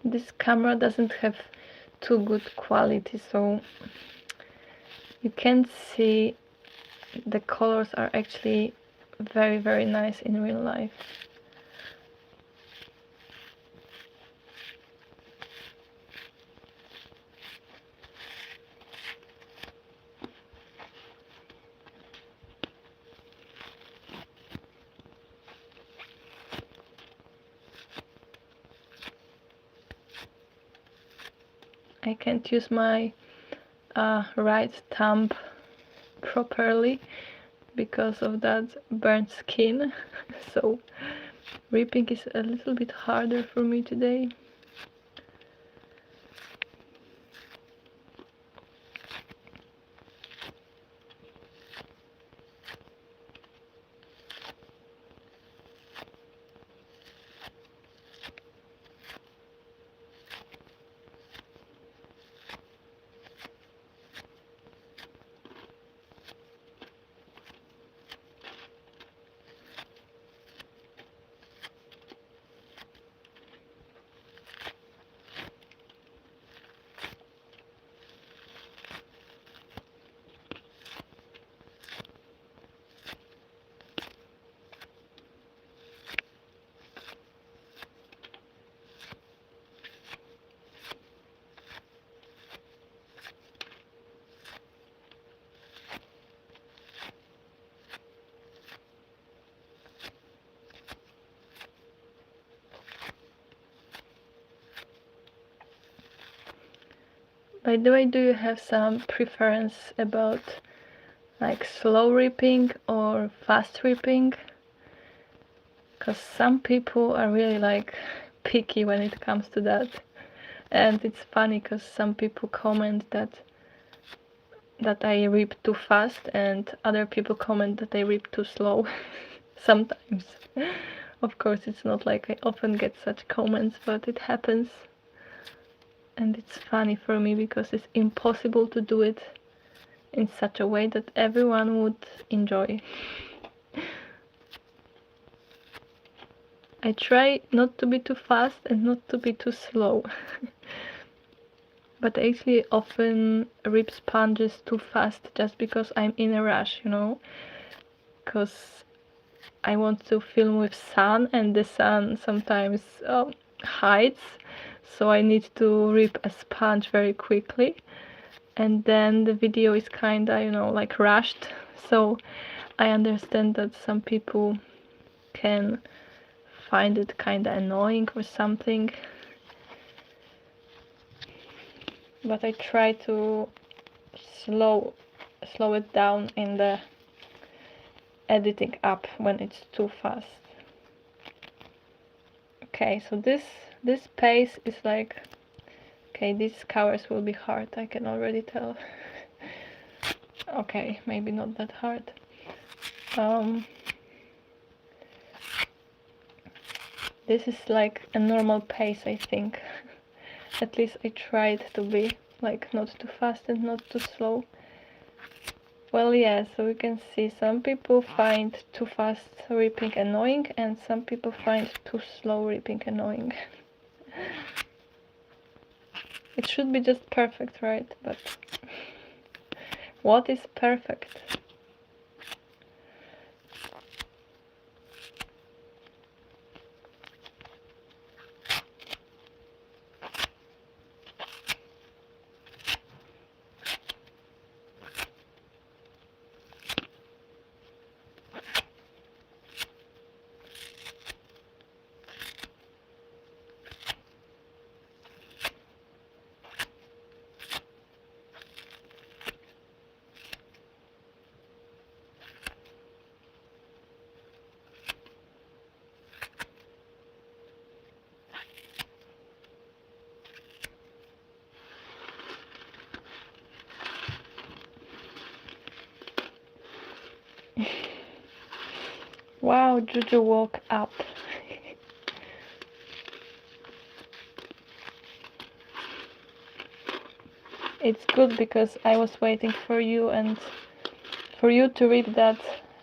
This camera doesn't have too good quality, so you can't see the colors are actually very, very nice in real life. I can't use my right thumb properly because of that burnt skin, so ripping is a little bit harder for me today. By the way, do you have some preference about like slow ripping or fast ripping? Because some people are really like picky when it comes to that, and it's funny because some people comment that I rip too fast, and other people comment that I rip too slow. Sometimes. Of course, it's not like I often get such comments, but it happens. And it's funny for me because it's impossible to do it in such a way that everyone would enjoy. I try not to be too fast and not to be too slow. But I actually often rip sponges too fast just because I'm in a rush, you know? Because I want to film with sun, and the sun sometimes hides, so I need to rip a sponge very quickly, and then the video is kinda, you know, like rushed. So I understand that some people can find it kinda annoying or something, but I try to slow it down in the editing app when it's too fast. Okay, so this pace is like, okay, these scours will be hard, I can already tell. Okay, maybe not that hard. This is like a normal pace, I think. At least I tried to be like not too fast and not too slow. Well, yeah, so we can see some people find too fast ripping annoying, and some people find too slow ripping annoying. It should be just perfect, right? But what is perfect? Wow, Juju woke up. it's good because I was waiting for you and for you to rip that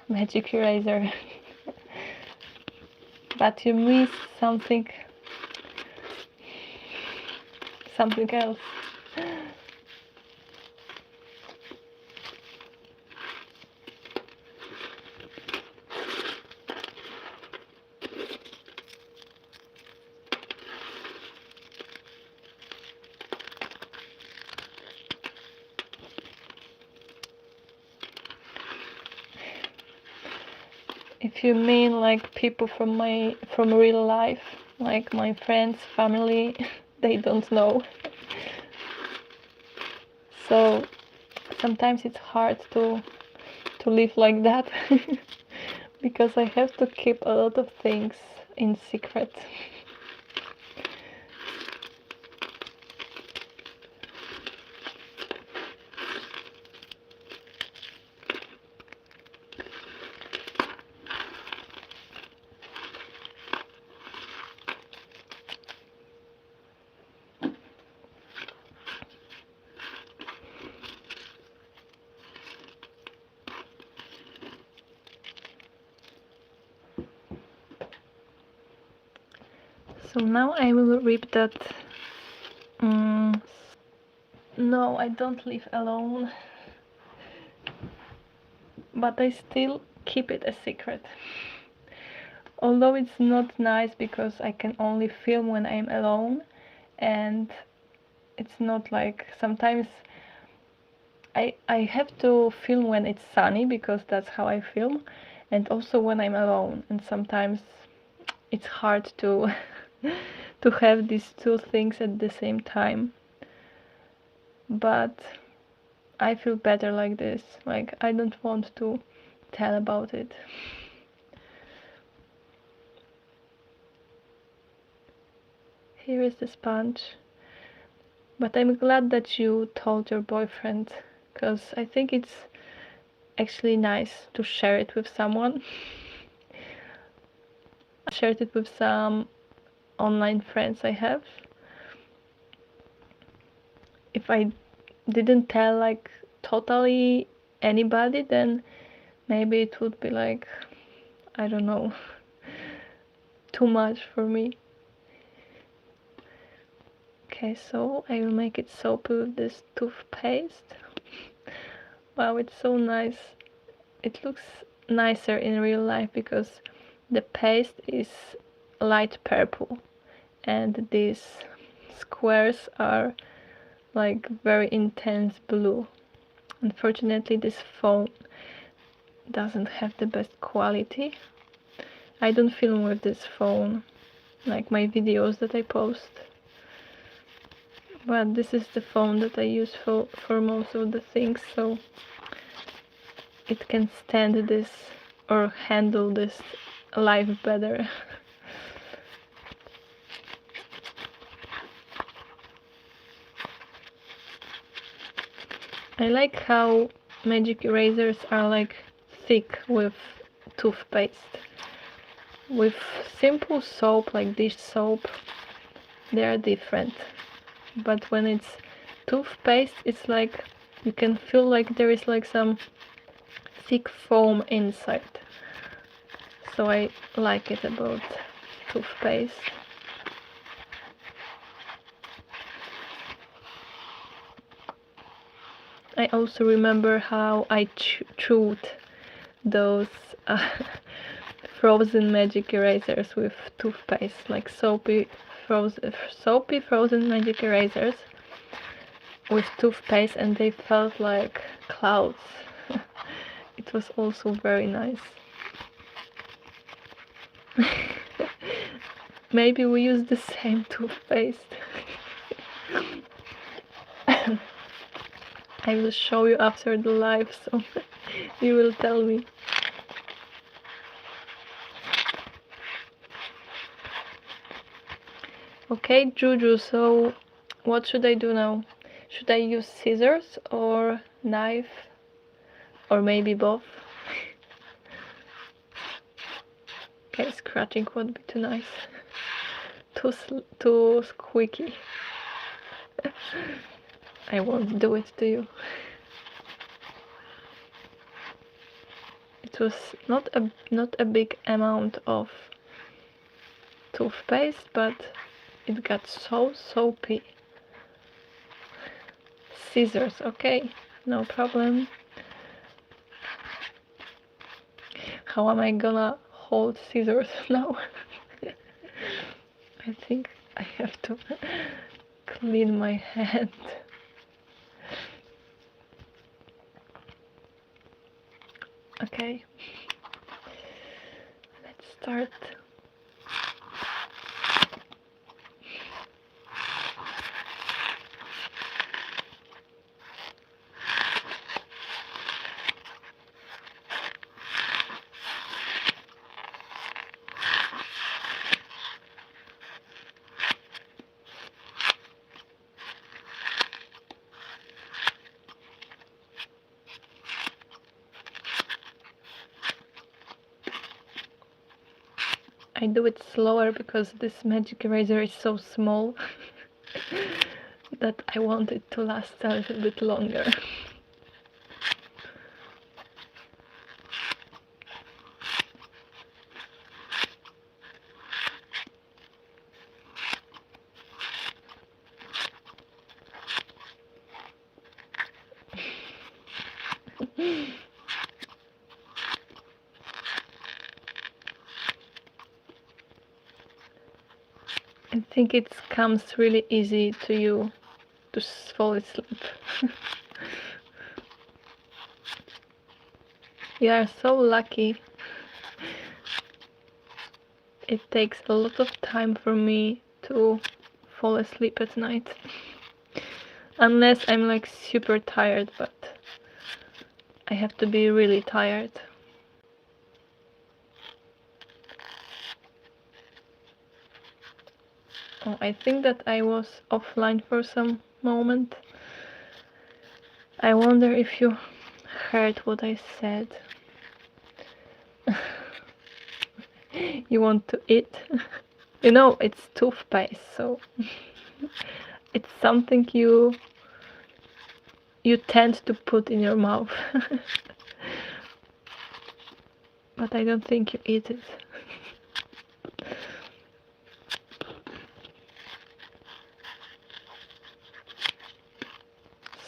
magic eraser. But you missed something else. If you mean like people from real life, like my friends, family, they don't know. So sometimes it's hard to live like that because I have to keep a lot of things in secret. So now I will rip that. No, I don't live alone, but I still keep it a secret. Although it's not nice because I can only film when I'm alone, and it's not like sometimes I have to film when it's sunny because that's how I film, and also when I'm alone, and sometimes it's hard to to have these two things at the same time. But I feel better like this. Like I don't want to tell about it. Here is the sponge. But I'm glad that you told your boyfriend, because I think it's actually nice to share it with someone. I shared it with some online friends I have. If I didn't tell like totally anybody, then maybe it would be like, I don't know, too much for me. Okay, so I will make it soapy with this toothpaste. Wow, it's so nice. It looks nicer in real life because the paste is light purple and these squares are like very intense blue. Unfortunately, this phone doesn't have the best quality. I don't film with this phone like my videos that I post, but this is the phone that I use for most of the things, so it can stand this or handle this life better. I like how magic erasers are like thick with toothpaste. With simple soap like dish soap, they are different. But when it's toothpaste, it's like you can feel like there is like some thick foam inside. So I like it about toothpaste. I also remember how I chewed those frozen magic erasers with toothpaste, like soapy frozen magic erasers with toothpaste, and they felt like clouds. It was also very nice. Maybe we use the same toothpaste. I will show you after the live, so you will tell me. Okay, Juju, so what should I do now? Should I use scissors or knife? Or maybe both? Okay, scratching would be too nice. Too squeaky. I won't do it to you. It was not a big amount of toothpaste, but it got so soapy. Scissors, okay, no problem. How am I gonna hold scissors now? I think I have to clean my hand. Okay, let's start. I do it slower because this magic eraser is so small that I want it to last a little bit longer. I think it comes really easy to you to fall asleep. You are so lucky. It takes a lot of time for me to fall asleep at night. Unless I'm like super tired, but I have to be really tired. Oh, I think that I was offline for some moment. I wonder if you heard what I said. You want to eat? You know, it's toothpaste, so it's something you tend to put in your mouth. But I don't think you eat it.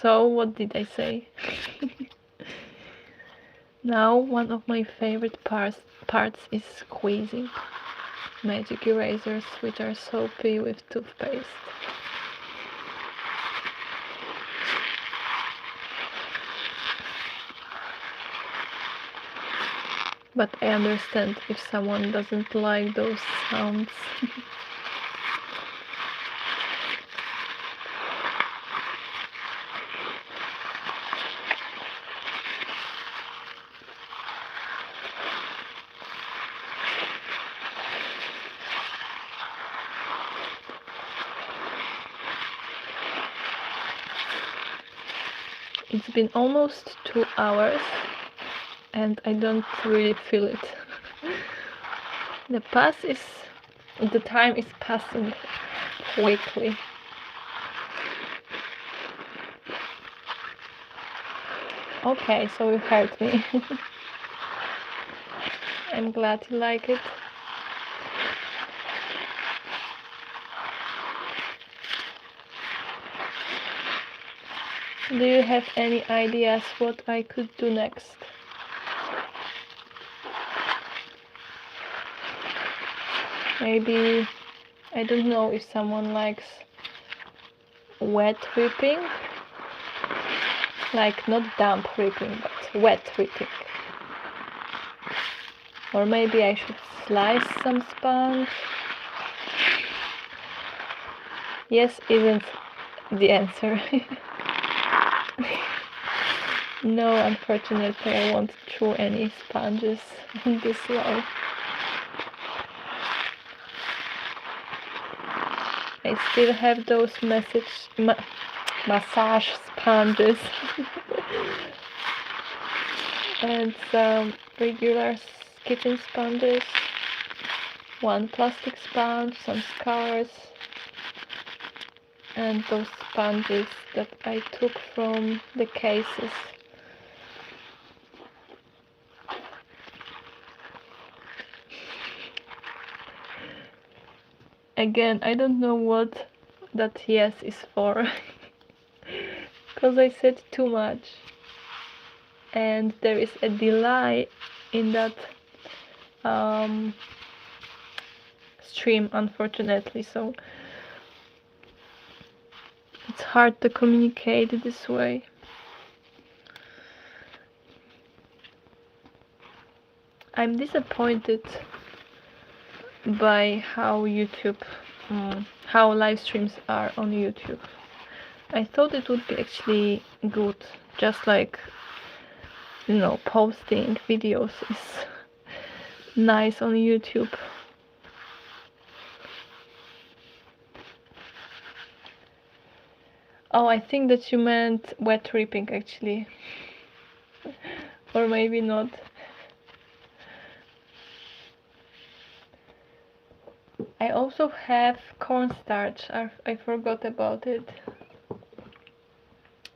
So, what did I say? Now, one of my favorite parts is squeezing magic erasers, which are soapy with toothpaste. But I understand if someone doesn't like those sounds. It's been almost 2 hours and I don't really feel it. The time is passing quickly. Okay, so you heard me. I'm glad you like it. Do you have any ideas what I could do next? Maybe, I don't know if someone likes wet whipping, like not damp whipping, but wet whipping. Or maybe I should slice some sponge. Yes isn't the answer. No, unfortunately I won't chew any sponges this way. I still have those massage sponges and some regular kitchen sponges, one plastic sponge, some Scours, and those sponges that I took from the cases. Again, I don't know what that yes is for, because I said too much, and there is a delay in that stream, unfortunately, so it's hard to communicate this way. I'm disappointed by how how live streams are on YouTube. I thought it would be actually good, just like, you know, posting videos is nice on YouTube. Oh, I think that you meant wet ripping actually. Or maybe not. I also have cornstarch. I forgot about it.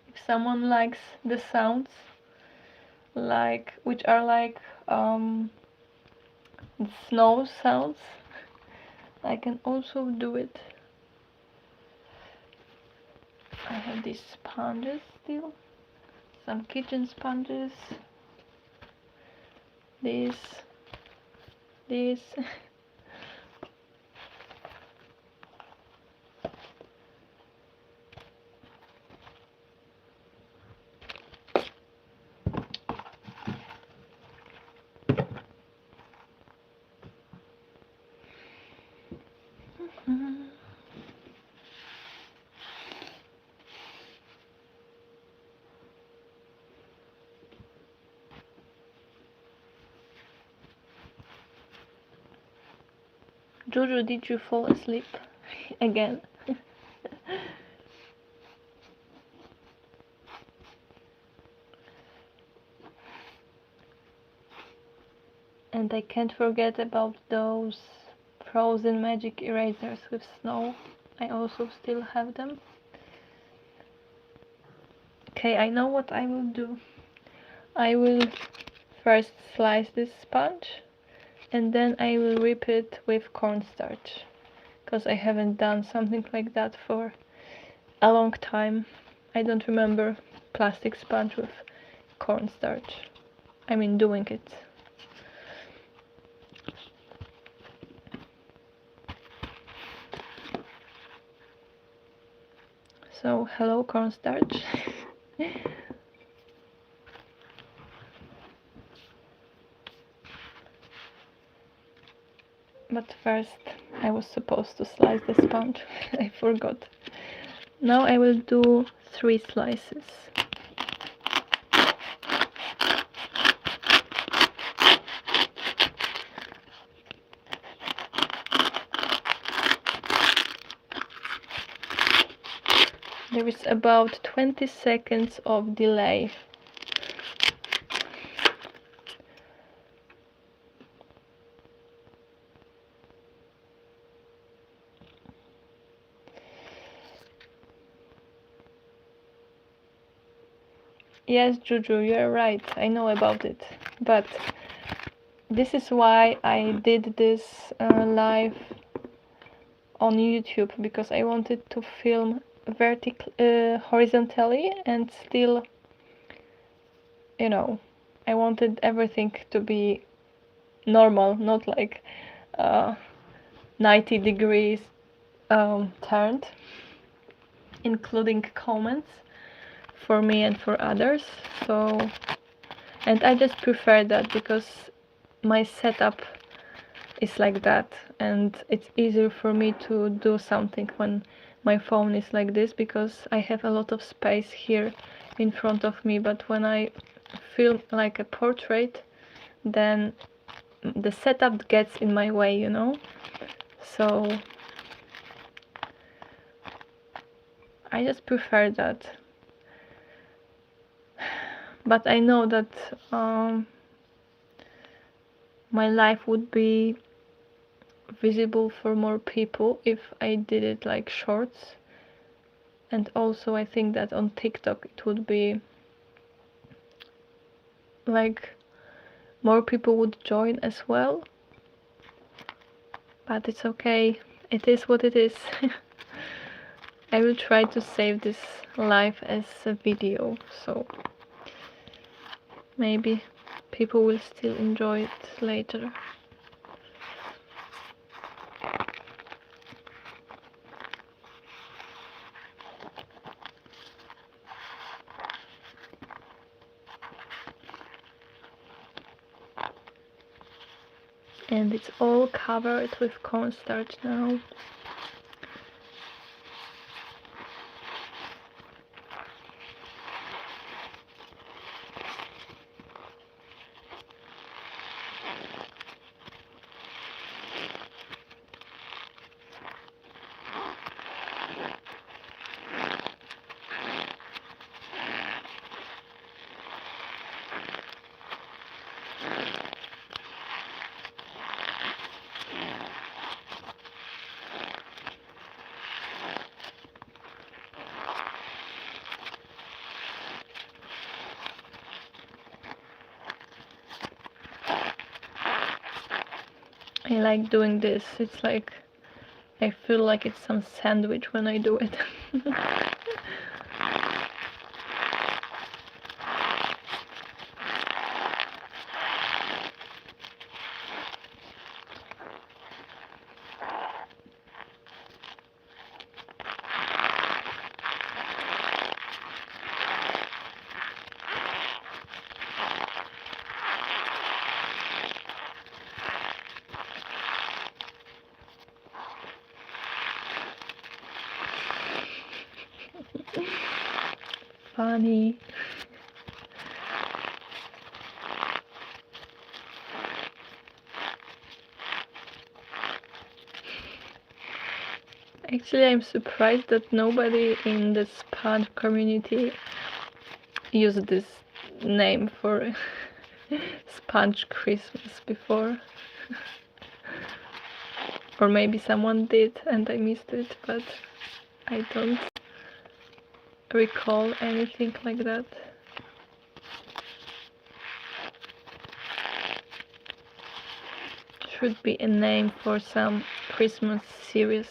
If someone likes the sounds, like which are like snow sounds, I can also do it. I have these sponges still, some kitchen sponges. This. Jojo, did you fall asleep again? And I can't forget about those frozen magic erasers with snow. I also still have them. Okay, I know what I will do. I will first slice this sponge and then I will rip it with cornstarch, because I haven't done something like that for a long time. I don't remember plastic sponge with cornstarch. I mean doing it. So hello cornstarch. But first I was supposed to slice the sponge. I forgot. Now I will do 3 slices. There is about 20 seconds of delay. Yes, Juju, you're right. I know about it. But this is why I did this live on YouTube, because I wanted to film horizontally and still, you know, I wanted everything to be normal, not like 90 degrees turned, including comments for me and for others. So, and I just prefer that because my setup is like that, and it's easier for me to do something when my phone is like this, because I have a lot of space here in front of me. But when I film like a portrait, then the setup gets in my way, you know. So I just prefer that. But I know that my life would be visible for more people if I did it like shorts, And also I think that on TikTok it would be like more people would join as well, but it's okay, it is what it is. I will try to save this live as a video, so maybe people will still enjoy it later. And it's all covered with cornstarch now. I like doing this, it's like I feel like it's some sandwich when I do it. Funny. Actually, I'm surprised that nobody in the sponge community used this name for sponge Christmas before. Or maybe someone did and I missed it, but I don't recall anything like that. Should be a name for some Christmas series.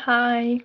Hi.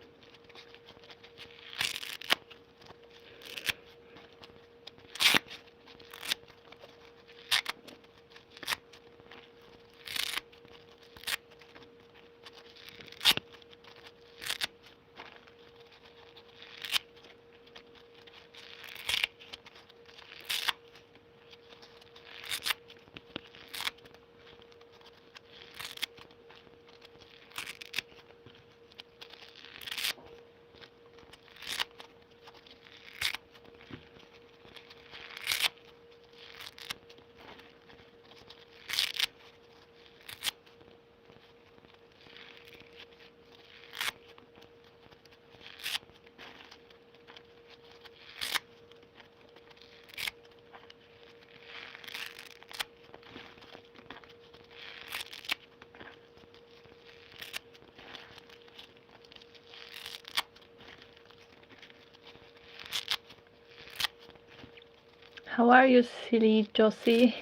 How are you, silly Josie?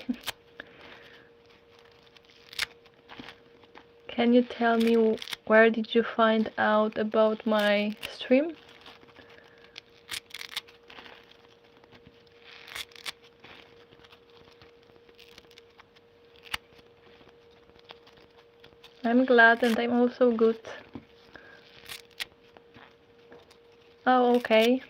Can you tell me where did you find out about my stream? I'm glad, and I'm also good. Oh, okay.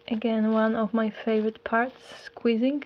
Again, one of my favorite parts, squeezing.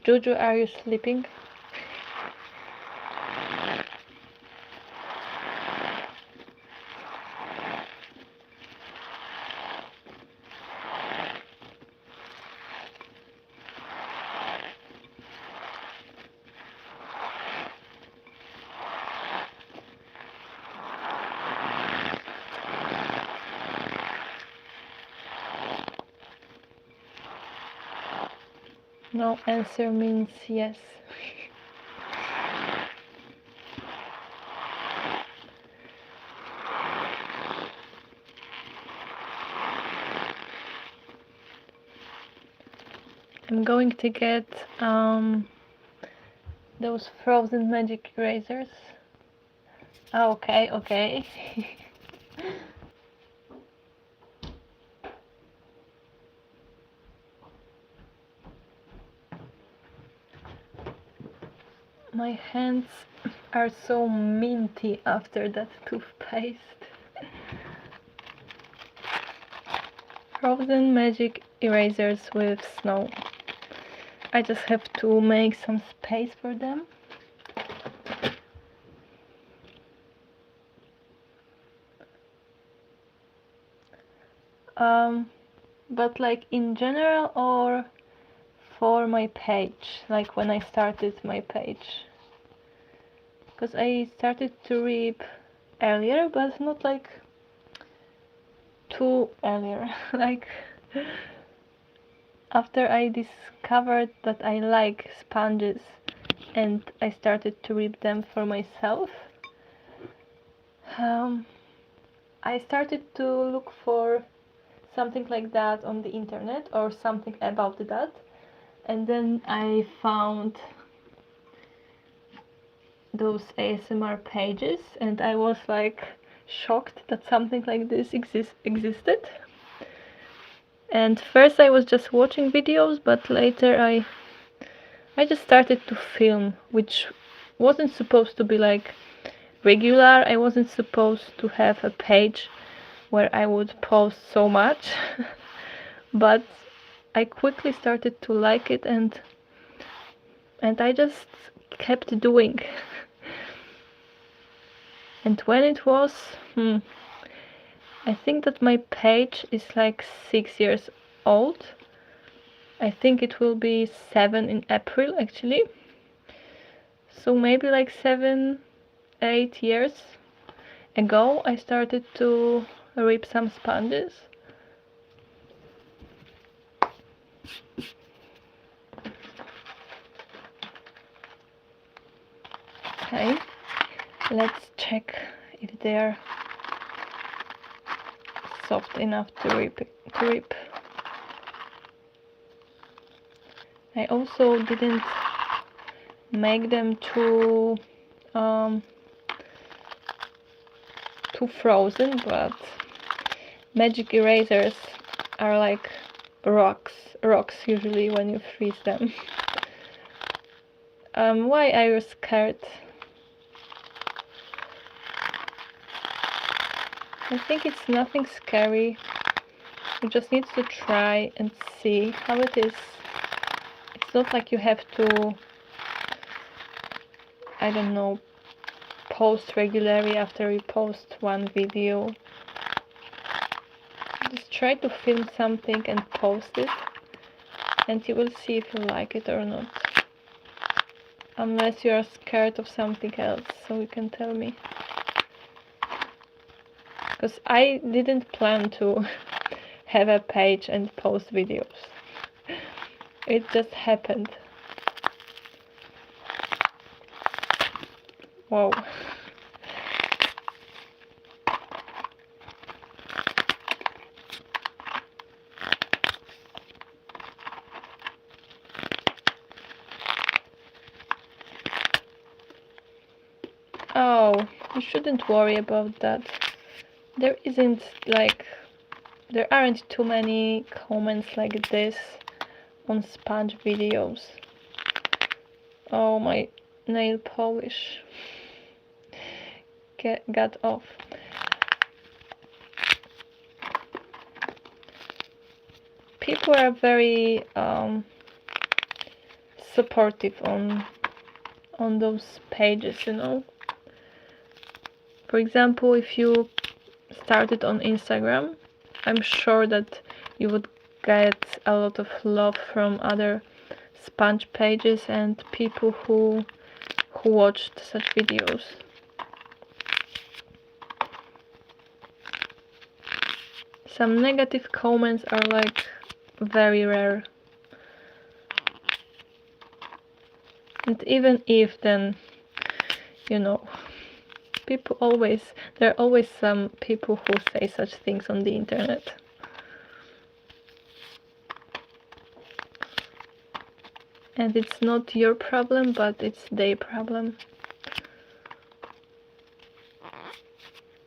Juju, are you sleeping? No answer means yes. I'm going to get those frozen magic erasers. Oh, okay, okay. My hands are so minty after that toothpaste. Frozen magic erasers with snow. I just have to make some space for them. But like in general or for my page, like when I started my page? Because I started to rip earlier, but not like too earlier. Like after I discovered that I like sponges and I started to rip them for myself, I started to look for something like that on the internet or something about that, and then I found those ASMR pages and I was like shocked that something like this existed. And first I was just watching videos, but later I just started to film, which wasn't supposed to be like regular. I wasn't supposed to have a page where I would post so much. But I quickly started to like it, and I just kept doing. And when it was, I think that my page is like 6 years old. I think it will be 7 in April actually. So maybe like 7, 8 years ago I started to rip some sponges. Okay, let's check if they're soft enough to rip. I also didn't make them too frozen, but magic erasers are like rocks usually when you freeze them. Why are you scared? I think it's nothing scary. You just need to try and see how it is. It's not like you have to, I don't know, post regularly after you post one video. Just try to film something and post it, and you will see if you like it or not. Unless you are scared of something else, so you can tell me. Because I didn't plan to have a page and post videos. It just happened. Wow. Oh, you shouldn't worry about that. There aren't too many comments like this on sponge videos. Oh, my nail polish got off. People are very supportive on those pages, you know. For example, if you started on Instagram, I'm sure that you would get a lot of love from other sponge pages and people who watched such videos. Some negative comments are like very rare. And even if, then, you know, there are always some people who say such things on the internet. And it's not your problem, but it's their problem.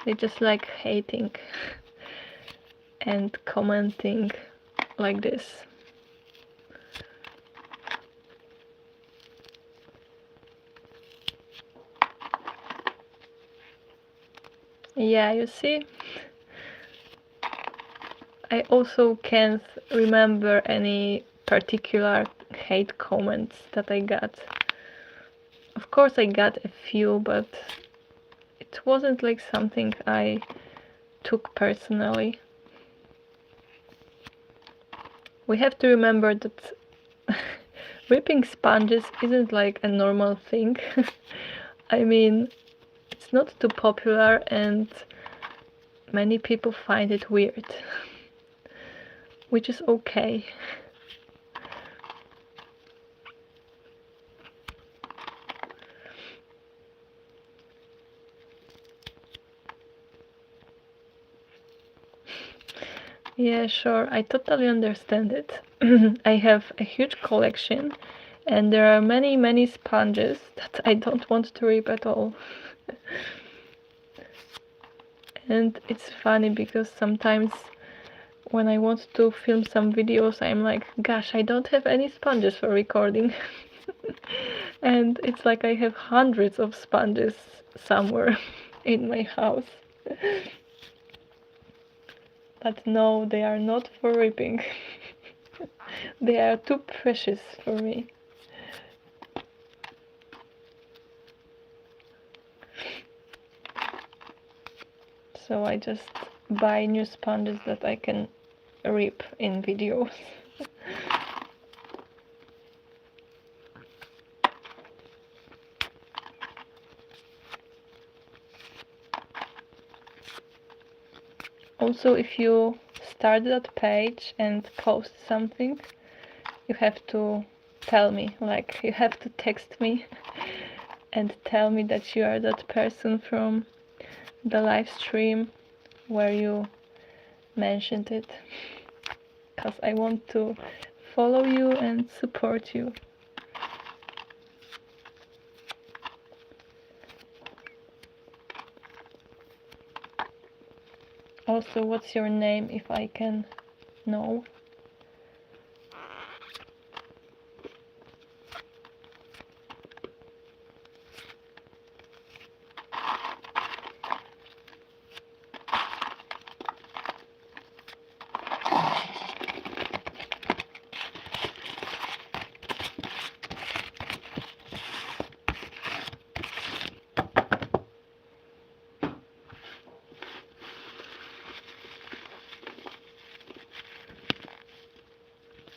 They just like hating and commenting like this. Yeah, you see? I also can't remember any particular hate comments that I got. Of course I got a few, but it wasn't like something I took personally. We have to remember that ripping sponges isn't like a normal thing. I mean, it's not too popular and many people find it weird, which is okay. Yeah, sure, I totally understand it. I have a huge collection and there are many sponges that I don't want to rip at all. And it's funny because sometimes when I want to film some videos, I'm like, gosh, I don't have any sponges for recording. And it's like I have hundreds of sponges somewhere in my house. But no, they are not for ripping. They are too precious for me. So I just buy new sponges that I can rip in videos. Also, if you start that page and post something, you have to tell me, like you have to text me and tell me that you are that person from the live stream where you mentioned it, because I want to follow you and support you. Also, what's your name, if I can know?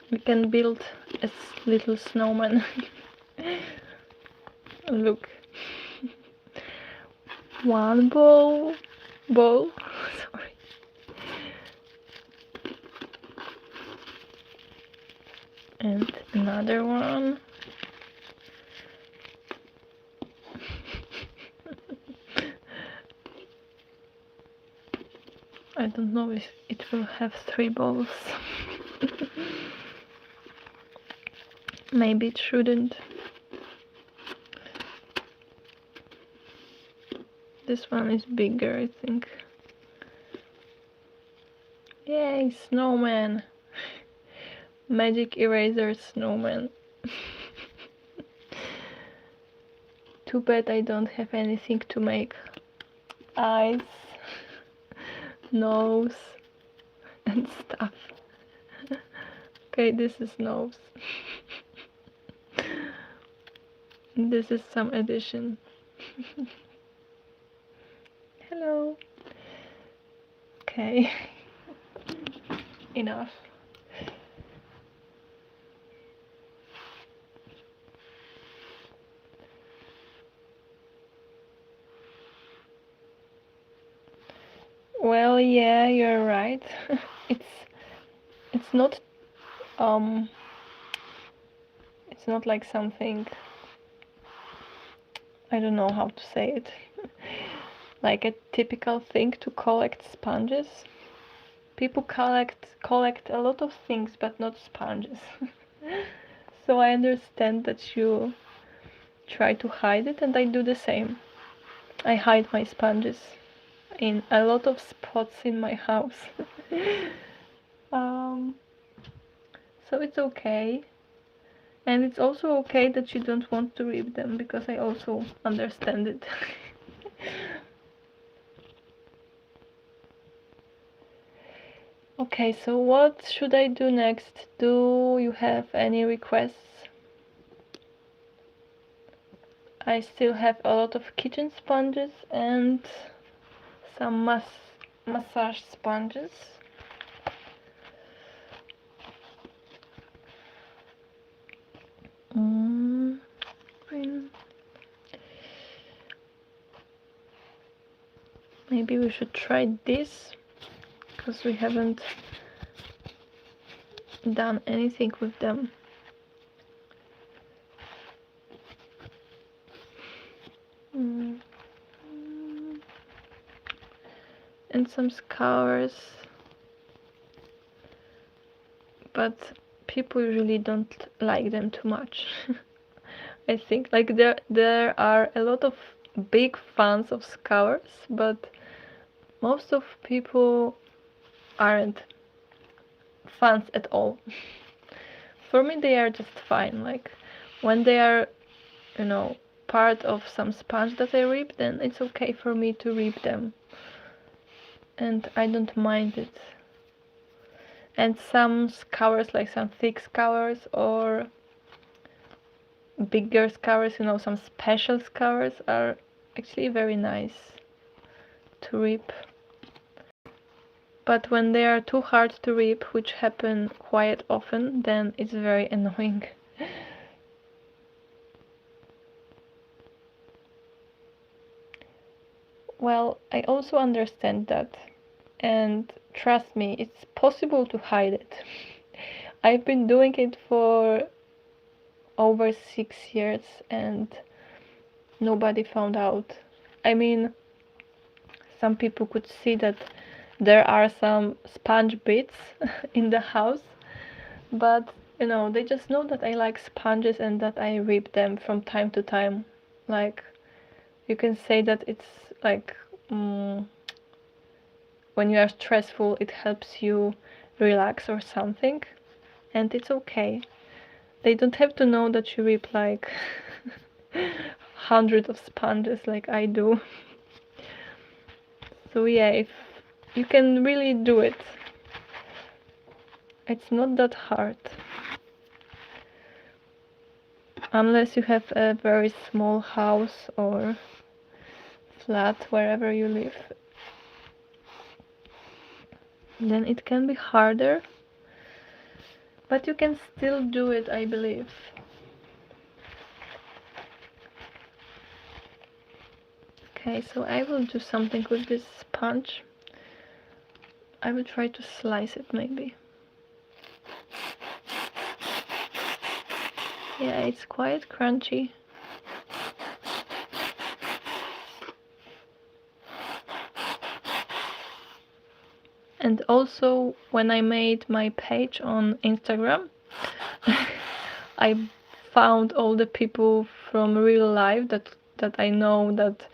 We can build a little snowman. Look. One ball. Sorry. And another one. I don't know if it will have 3 balls. Maybe it shouldn't. This one is bigger, I think. Yay, snowman! Magic eraser snowman. Too bad I don't have anything to make eyes, nose, and stuff. Okay, this is nose. This is some addition. Hello. Okay. Enough. Well, yeah, you're right. It's not it's not like something, I don't know how to say it, like a typical thing to collect sponges. People collect a lot of things, but not sponges. So I understand that you try to hide it, and I do the same. I hide my sponges in a lot of spots in my house. So it's okay. And it's also okay that you don't want to read them, because I also understand it. Okay, so what should I do next? Do you have any requests? I still have a lot of kitchen sponges and some massage sponges. Maybe we should try this, because we haven't done anything with them. And some Scours, but people usually don't like them too much. I think like there are a lot of big fans of Scours, but most of people aren't fans at all. For me, they are just fine. Like when they are, part of some sponge that I rip, then it's okay for me to rip them, and I don't mind it. And some Scours, like some thick Scours or bigger Scours, some special Scours, are actually very nice to rip. But when they are too hard to rip, which happen quite often, then it's very annoying. Well, I also understand that, and trust me, it's possible to hide it. I've been doing it for over 6 years and nobody found out. I mean, some people could see that there are some sponge bits in the house, but You know, they just know that I like sponges and that I rip them from time to time. Like, you can say that it's like when you are stressful, it helps you relax or something, and it's okay. They don't have to know that you rip like hundreds of sponges like I do. So yeah, if you can really do it, it's not that hard. Unless you have a very small house or flat wherever you live, then it can be harder, but you can still do it, I believe. Okay, so I will do something with this sponge. I will try to slice it maybe. Yeah, it's quite crunchy. And also, when I made my page on Instagram, I found all the people from real life that I know that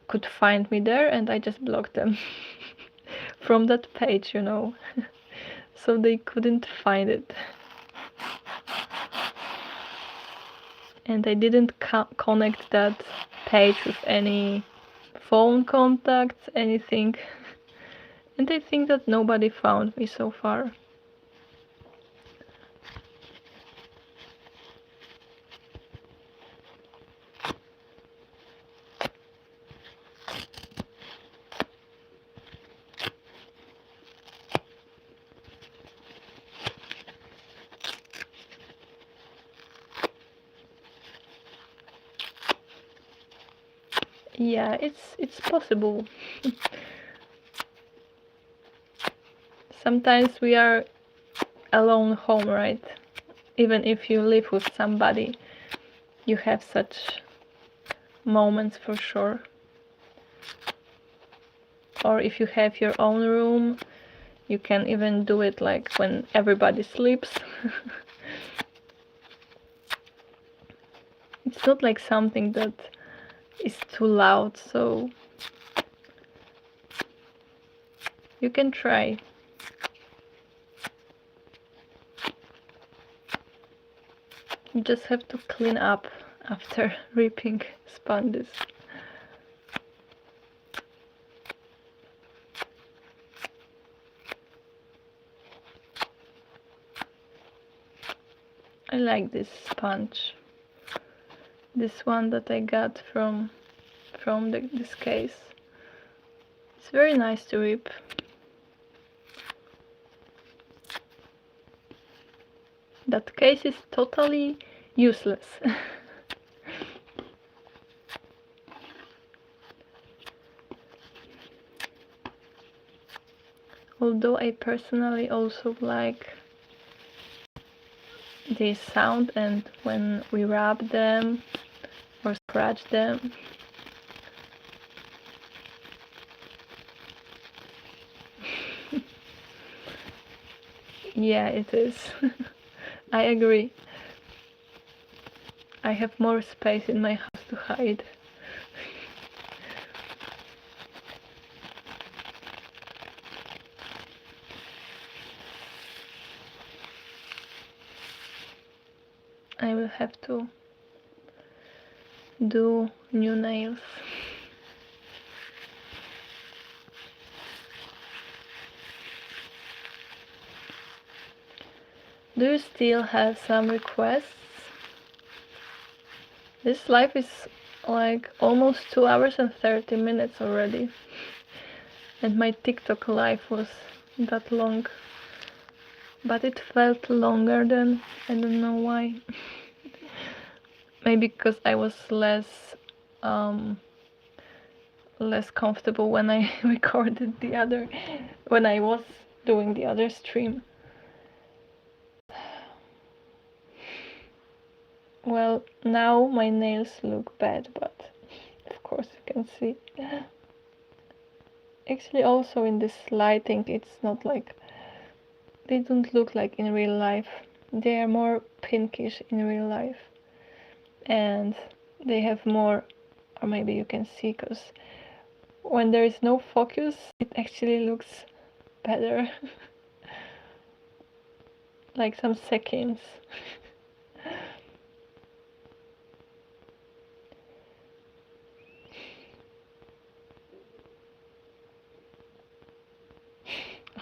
could find me there, and I just blocked them from that page, you know. So they couldn't find it. And I didn't connect that page with any phone contacts, anything. And I think that nobody found me so far. Yeah, it's possible. Sometimes we are alone home, right? Even if you live with somebody, you have such moments for sure. Or if you have your own room, you can even do it like when everybody sleeps. It's not like something that is too loud, so you can try. You just have to clean up after ripping sponges. I like this sponge. This one that I got from this case. It's very nice to rip. That case is totally useless. Although I personally also like the sound and when we rub them or scratch them. Yeah, it is. I agree. I have more space in my house to hide. I will have to do new nails. Do you still have some requests? This live is like almost 2 hours and 30 minutes already. And my TikTok live was that long. But it felt longer than, I don't know why. Maybe because I was less comfortable when I recorded when I was doing the other stream. Well, now my nails look bad, but of course you can see. Actually, also in this lighting, it's not like, they don't look like in real life. they are more pinkish in real life, and they have more, or maybe you can see, because when there is no focus it actually looks better. Like some seconds.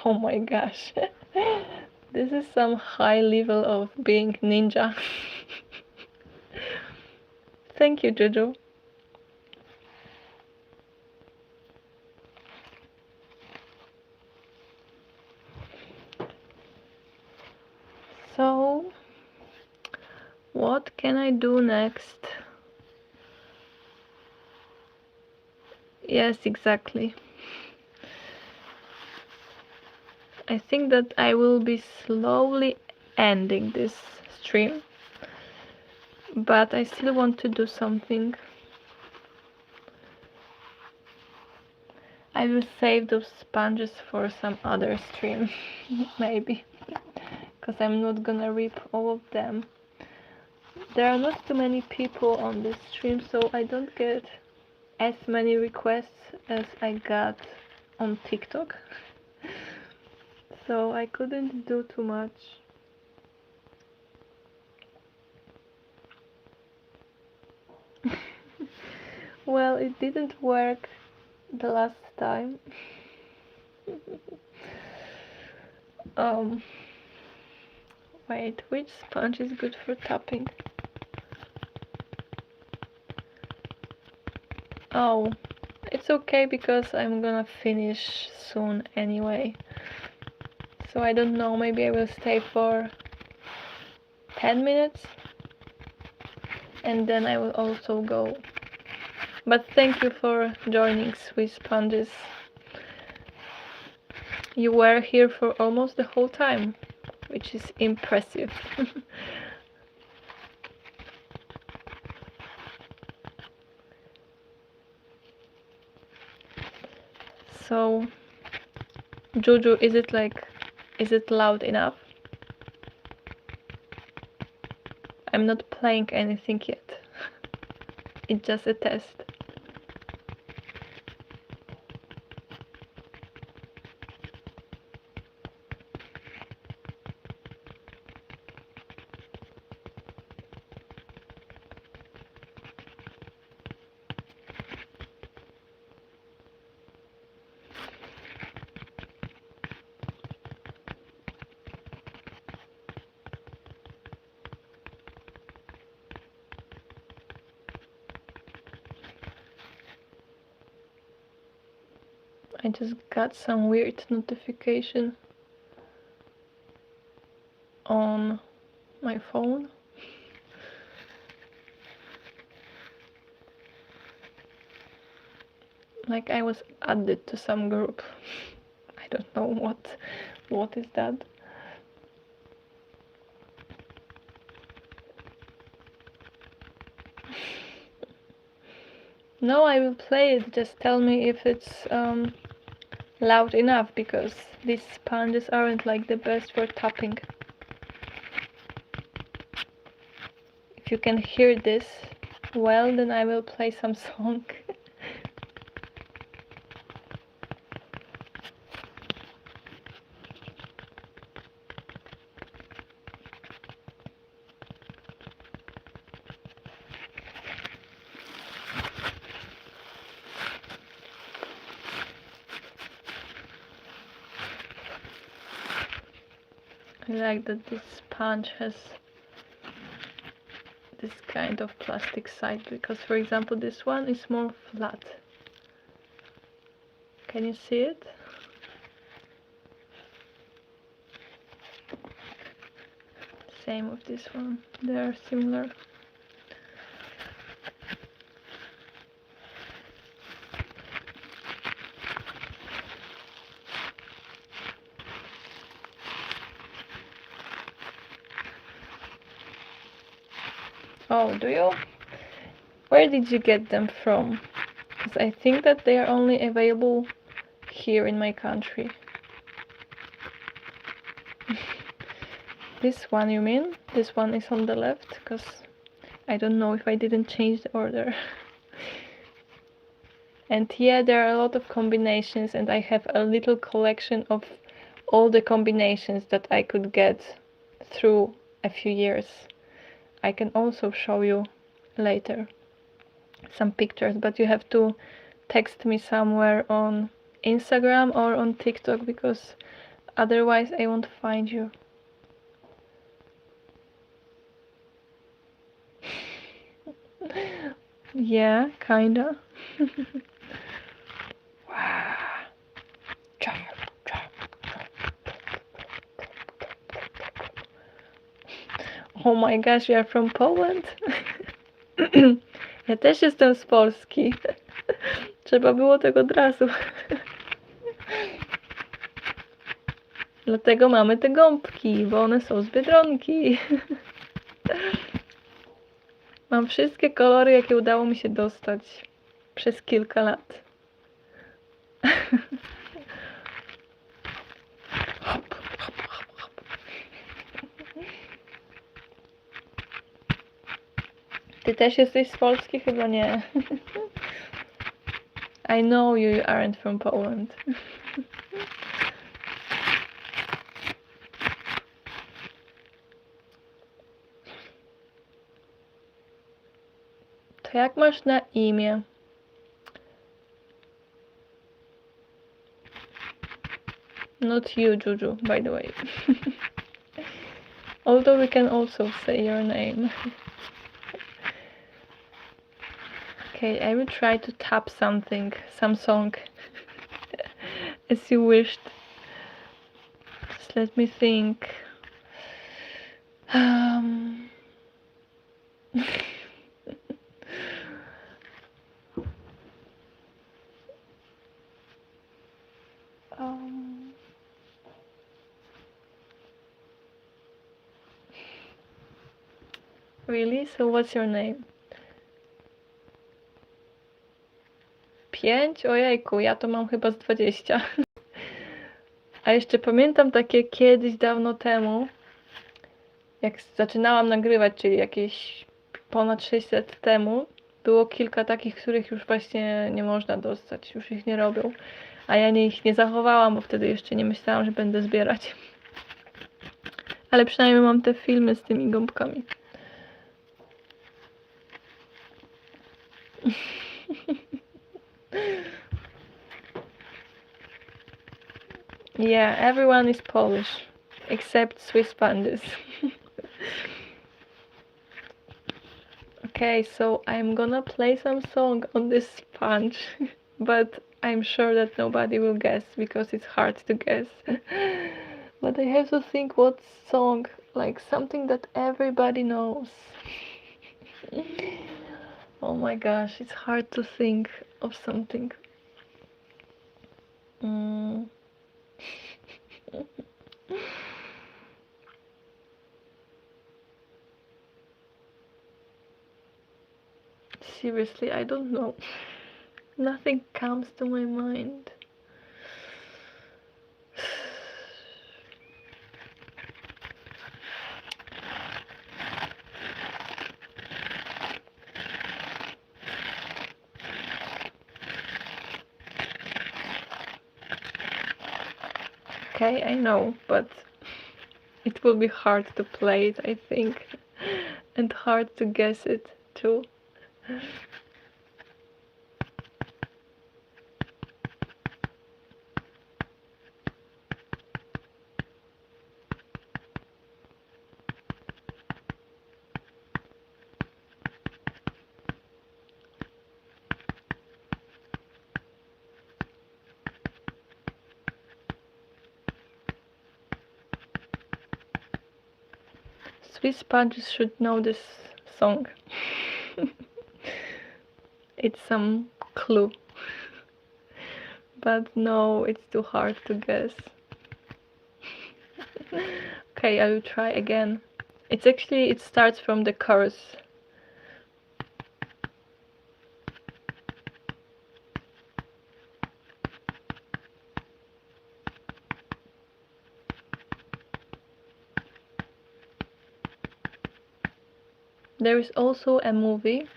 Oh my gosh. This is some high level of being ninja. Thank you, Jojo. So, what can I do next? Yes, exactly. I think that I will be slowly ending this stream, but I still want to do something. I will save those sponges for some other stream, maybe, because I'm not gonna rip all of them. There are not too many people on this stream, so I don't get as many requests as I got on TikTok. So I couldn't do too much. Well, it didn't work the last time. Wait, which sponge is good for tapping? Oh, it's okay because I'm gonna finish soon anyway. So I don't know, maybe I will stay for 10 minutes and then I will also go. But thank you for joining, Swiss Sponges. You were here for almost the whole time, which is impressive. So, Juju, is it loud enough? I'm not playing anything yet. It's just a test. I just got some weird notification on my phone. Like I was added to some group. I don't know what is that. No, I will play it. Just tell me if it's loud enough, because these sponges aren't like the best for tapping. If you can hear this well, then I will play some song. I like that this sponge has this kind of plastic side, because for example this one is more flat. Can you see it? Same with this one, they are similar. Oh, do you? Where did you get them from? Because I think that they are only available here in my country. This one, you mean? This one is on the left, because I don't know if I didn't change the order. And yeah, there are a lot of combinations, and I have a little collection of all the combinations that I could get through a few years. I can also show you later some pictures, but you have to text me somewhere on Instagram or on TikTok, because otherwise I won't find you. Yeah, kinda. Wow. Oh my gosh, you are from Poland? Ja też jestem z Polski. Trzeba było tego od razu. Dlatego mamy te gąbki, bo one są z Biedronki. Mam wszystkie kolory, jakie udało mi się dostać przez kilka lat. Hop, hop, hop, hop. Ty też jesteś z Polski? Chyba nie. I know you aren't from Poland. To jak masz na imię? Not you, Juju, by the way. Although we can also say your name. Okay, I will try to tap something, some song, as you wished. Just let me think. Um, really? So what's your name? 5? Ojejku, ja to mam chyba z 20. A jeszcze pamiętam takie kiedyś dawno temu, jak zaczynałam nagrywać, czyli jakieś ponad 6 lat temu, było kilka takich, których już właśnie nie można dostać, już ich nie robią. A ja ich nie zachowałam, bo wtedy jeszcze nie myślałam, że będę zbierać. Ale przynajmniej mam te filmy z tymi gąbkami. Yeah, everyone is Polish, except Swiss pandas. Okay, so I'm gonna play some song on this sponge, but I'm sure that nobody will guess, because it's hard to guess. But I have to think what song, like something that everybody knows. Oh my gosh, it's hard to think of something. Seriously, I don't know. Nothing comes to my mind. Okay, I know, but it will be hard to play it, I think, and hard to guess it too. Swiss sponges should know this song. It's some clue. But no, it's too hard to guess. Okay, I will try again. It starts from the chorus. There is also a movie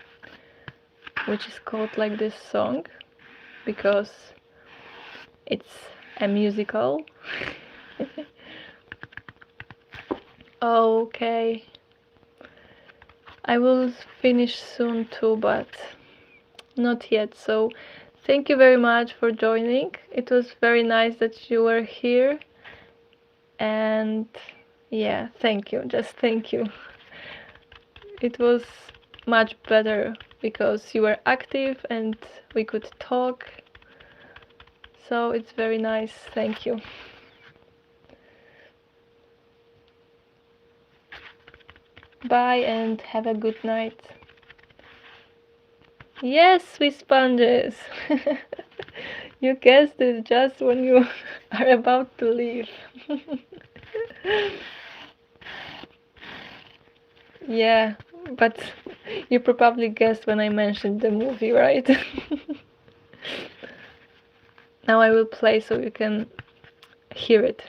which is called like this song because it's a musical. Okay, I will finish soon too, but not yet. So thank you very much for joining. It was very nice that you were here, and yeah, thank you, just thank you. It was much better because you were active and we could talk, so it's very nice. Thank you. Bye and have a good night. Yes, Swiss sponges. You guessed it just when you are about to leave. Yeah, but you probably guessed when I mentioned the movie, right? Now I will play so you can hear it.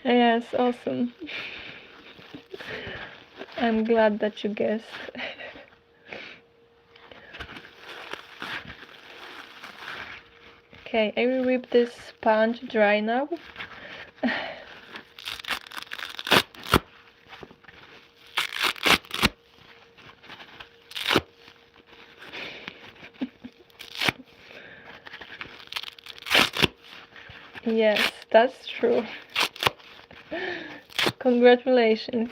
Yes, awesome. I'm glad that you guessed. Okay, I will rip this sponge dry now. Yes, that's true. Congratulations.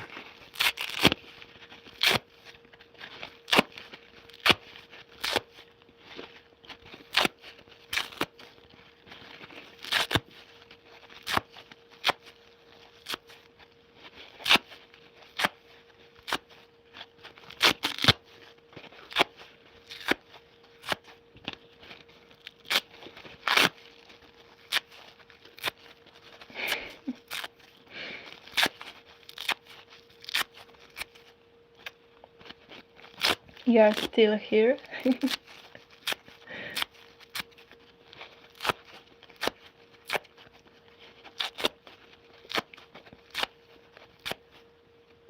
You are still here.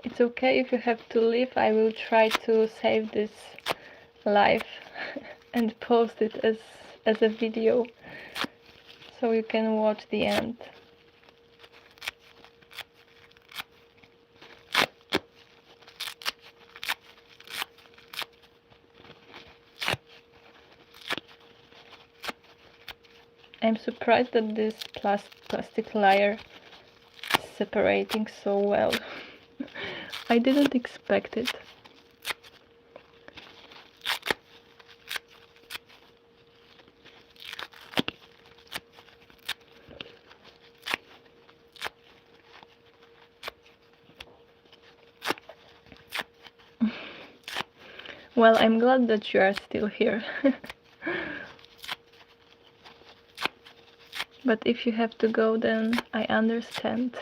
It's okay if you have to leave. I will try to save this live and post it as a video so you can watch the end. I'm surprised that this plastic layer is separating so well. I didn't expect it. Well, I'm glad that you are still here. But if you have to go, then I understand.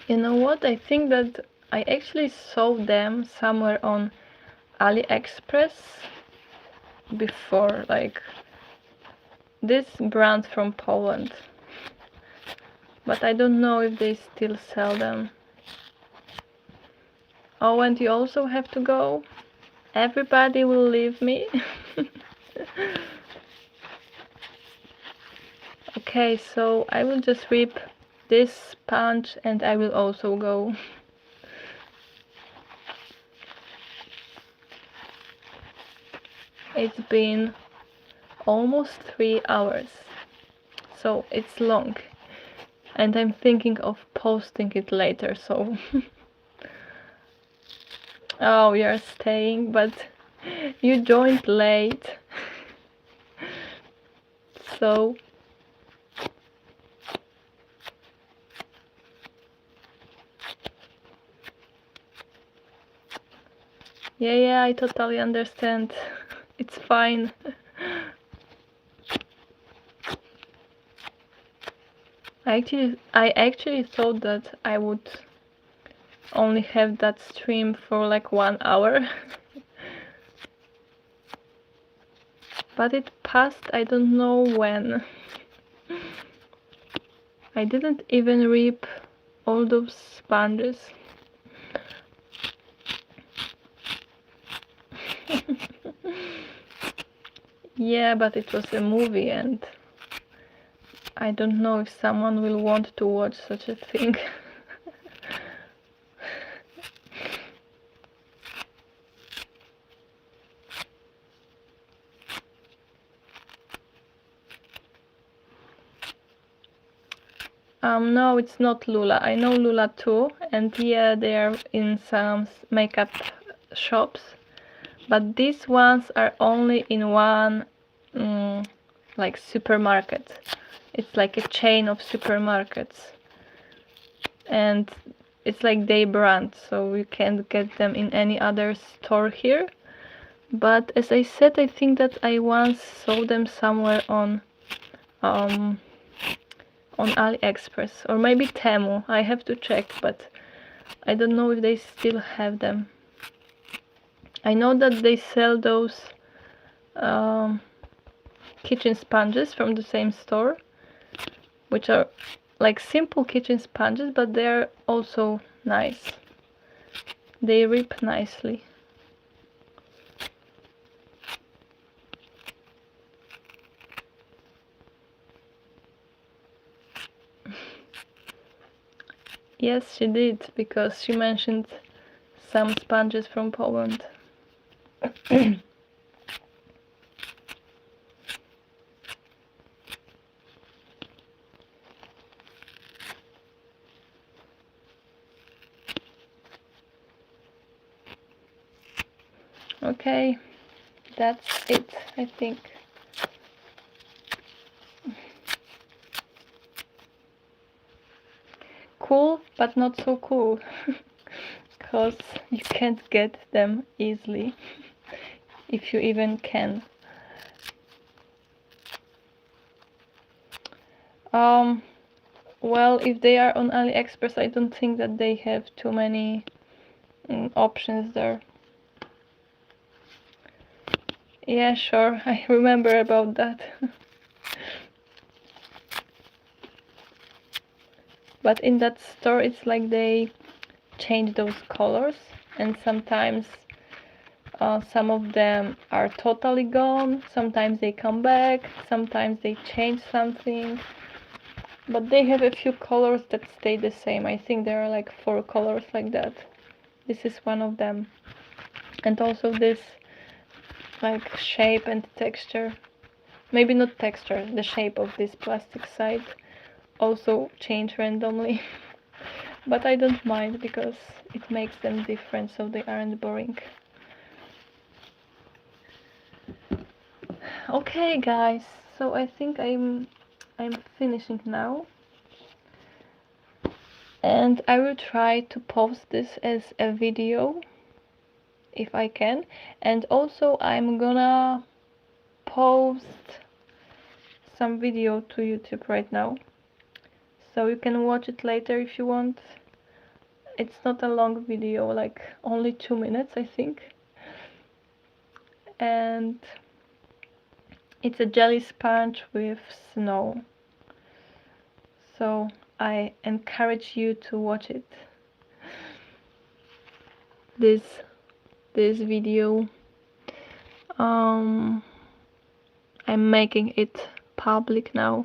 You know what? I think that I actually saw them somewhere on AliExpress before, like this brand from Poland. But I don't know if they still sell them. Oh, and you also have to go? Everybody will leave me? Okay, so I will just rip this sponge and I will also go. It's been almost 3 hours, so it's long, and I'm thinking of posting it later. So oh, you're staying, but you joined late. So yeah, I totally understand. It's fine. I actually thought that I would only have that stream for like 1 hour. But it passed, I don't know when. I didn't even rip all those sponges. Yeah, but it was a movie and I don't know if someone will want to watch such a thing. No, it's not Lula. I know Lula too, and yeah, they are in some makeup shops, but these ones are only in one like supermarket. It's like a chain of supermarkets, and it's like they brand, so you can't get them in any other store here. But as I said, I think that I once saw them somewhere on AliExpress or maybe Temu. I have to check, but I don't know if they still have them. I know that they sell those kitchen sponges from the same store, which are like simple kitchen sponges, but they're also nice. They rip nicely. Yes, she did, because she mentioned some sponges from Poland. Okay, that's it, I think. Cool, but not so cool, because you can't get them easily, if you even can. Well, if they are on AliExpress, I don't think that they have too many options there. Yeah, sure, I remember about that. But in that store, it's like they change those colors, and sometimes some of them are totally gone, sometimes they come back, sometimes they change something. But they have a few colors that stay the same. I think there are like 4 colors like that. This is one of them. And also this like shape and texture. Maybe not texture, the shape of this plastic side also change randomly. But I don't mind because it makes them different, so they aren't boring. Okay guys, so I think I'm finishing now. And I will try to post this as a video if I can, and also I'm gonna post some video to YouTube right now, so you can watch it later if you want. It's not a long video, like only 2 minutes I think, and it's a jelly sponge with snow, so I encourage you to watch it. This video, I'm making it public now.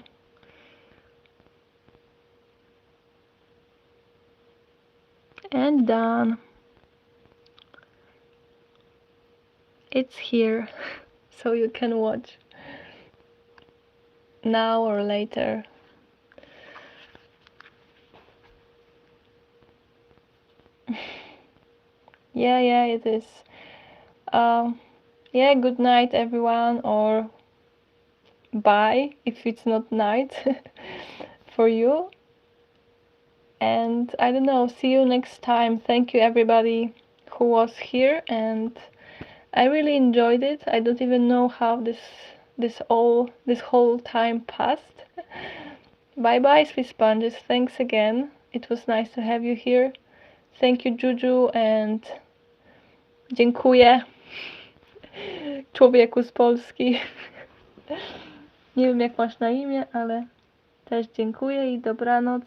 And done. It's here, so you can watch. now or later. Yeah, it is. Yeah, good night everyone, or bye if it's not night for you. And I don't know, see you next time. Thank you everybody who was here, and I really enjoyed it. I don't even know how this whole time passed. Bye bye, Swiss Sponges. Thanks again. It was nice to have you here. Thank you, Juju, and dziękuję, człowieku z Polski. Nie wiem jak masz na imię, ale też dziękuję i dobranoc.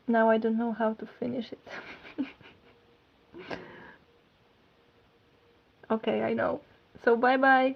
Now I don't know how to finish it. Okay, I know. So bye bye.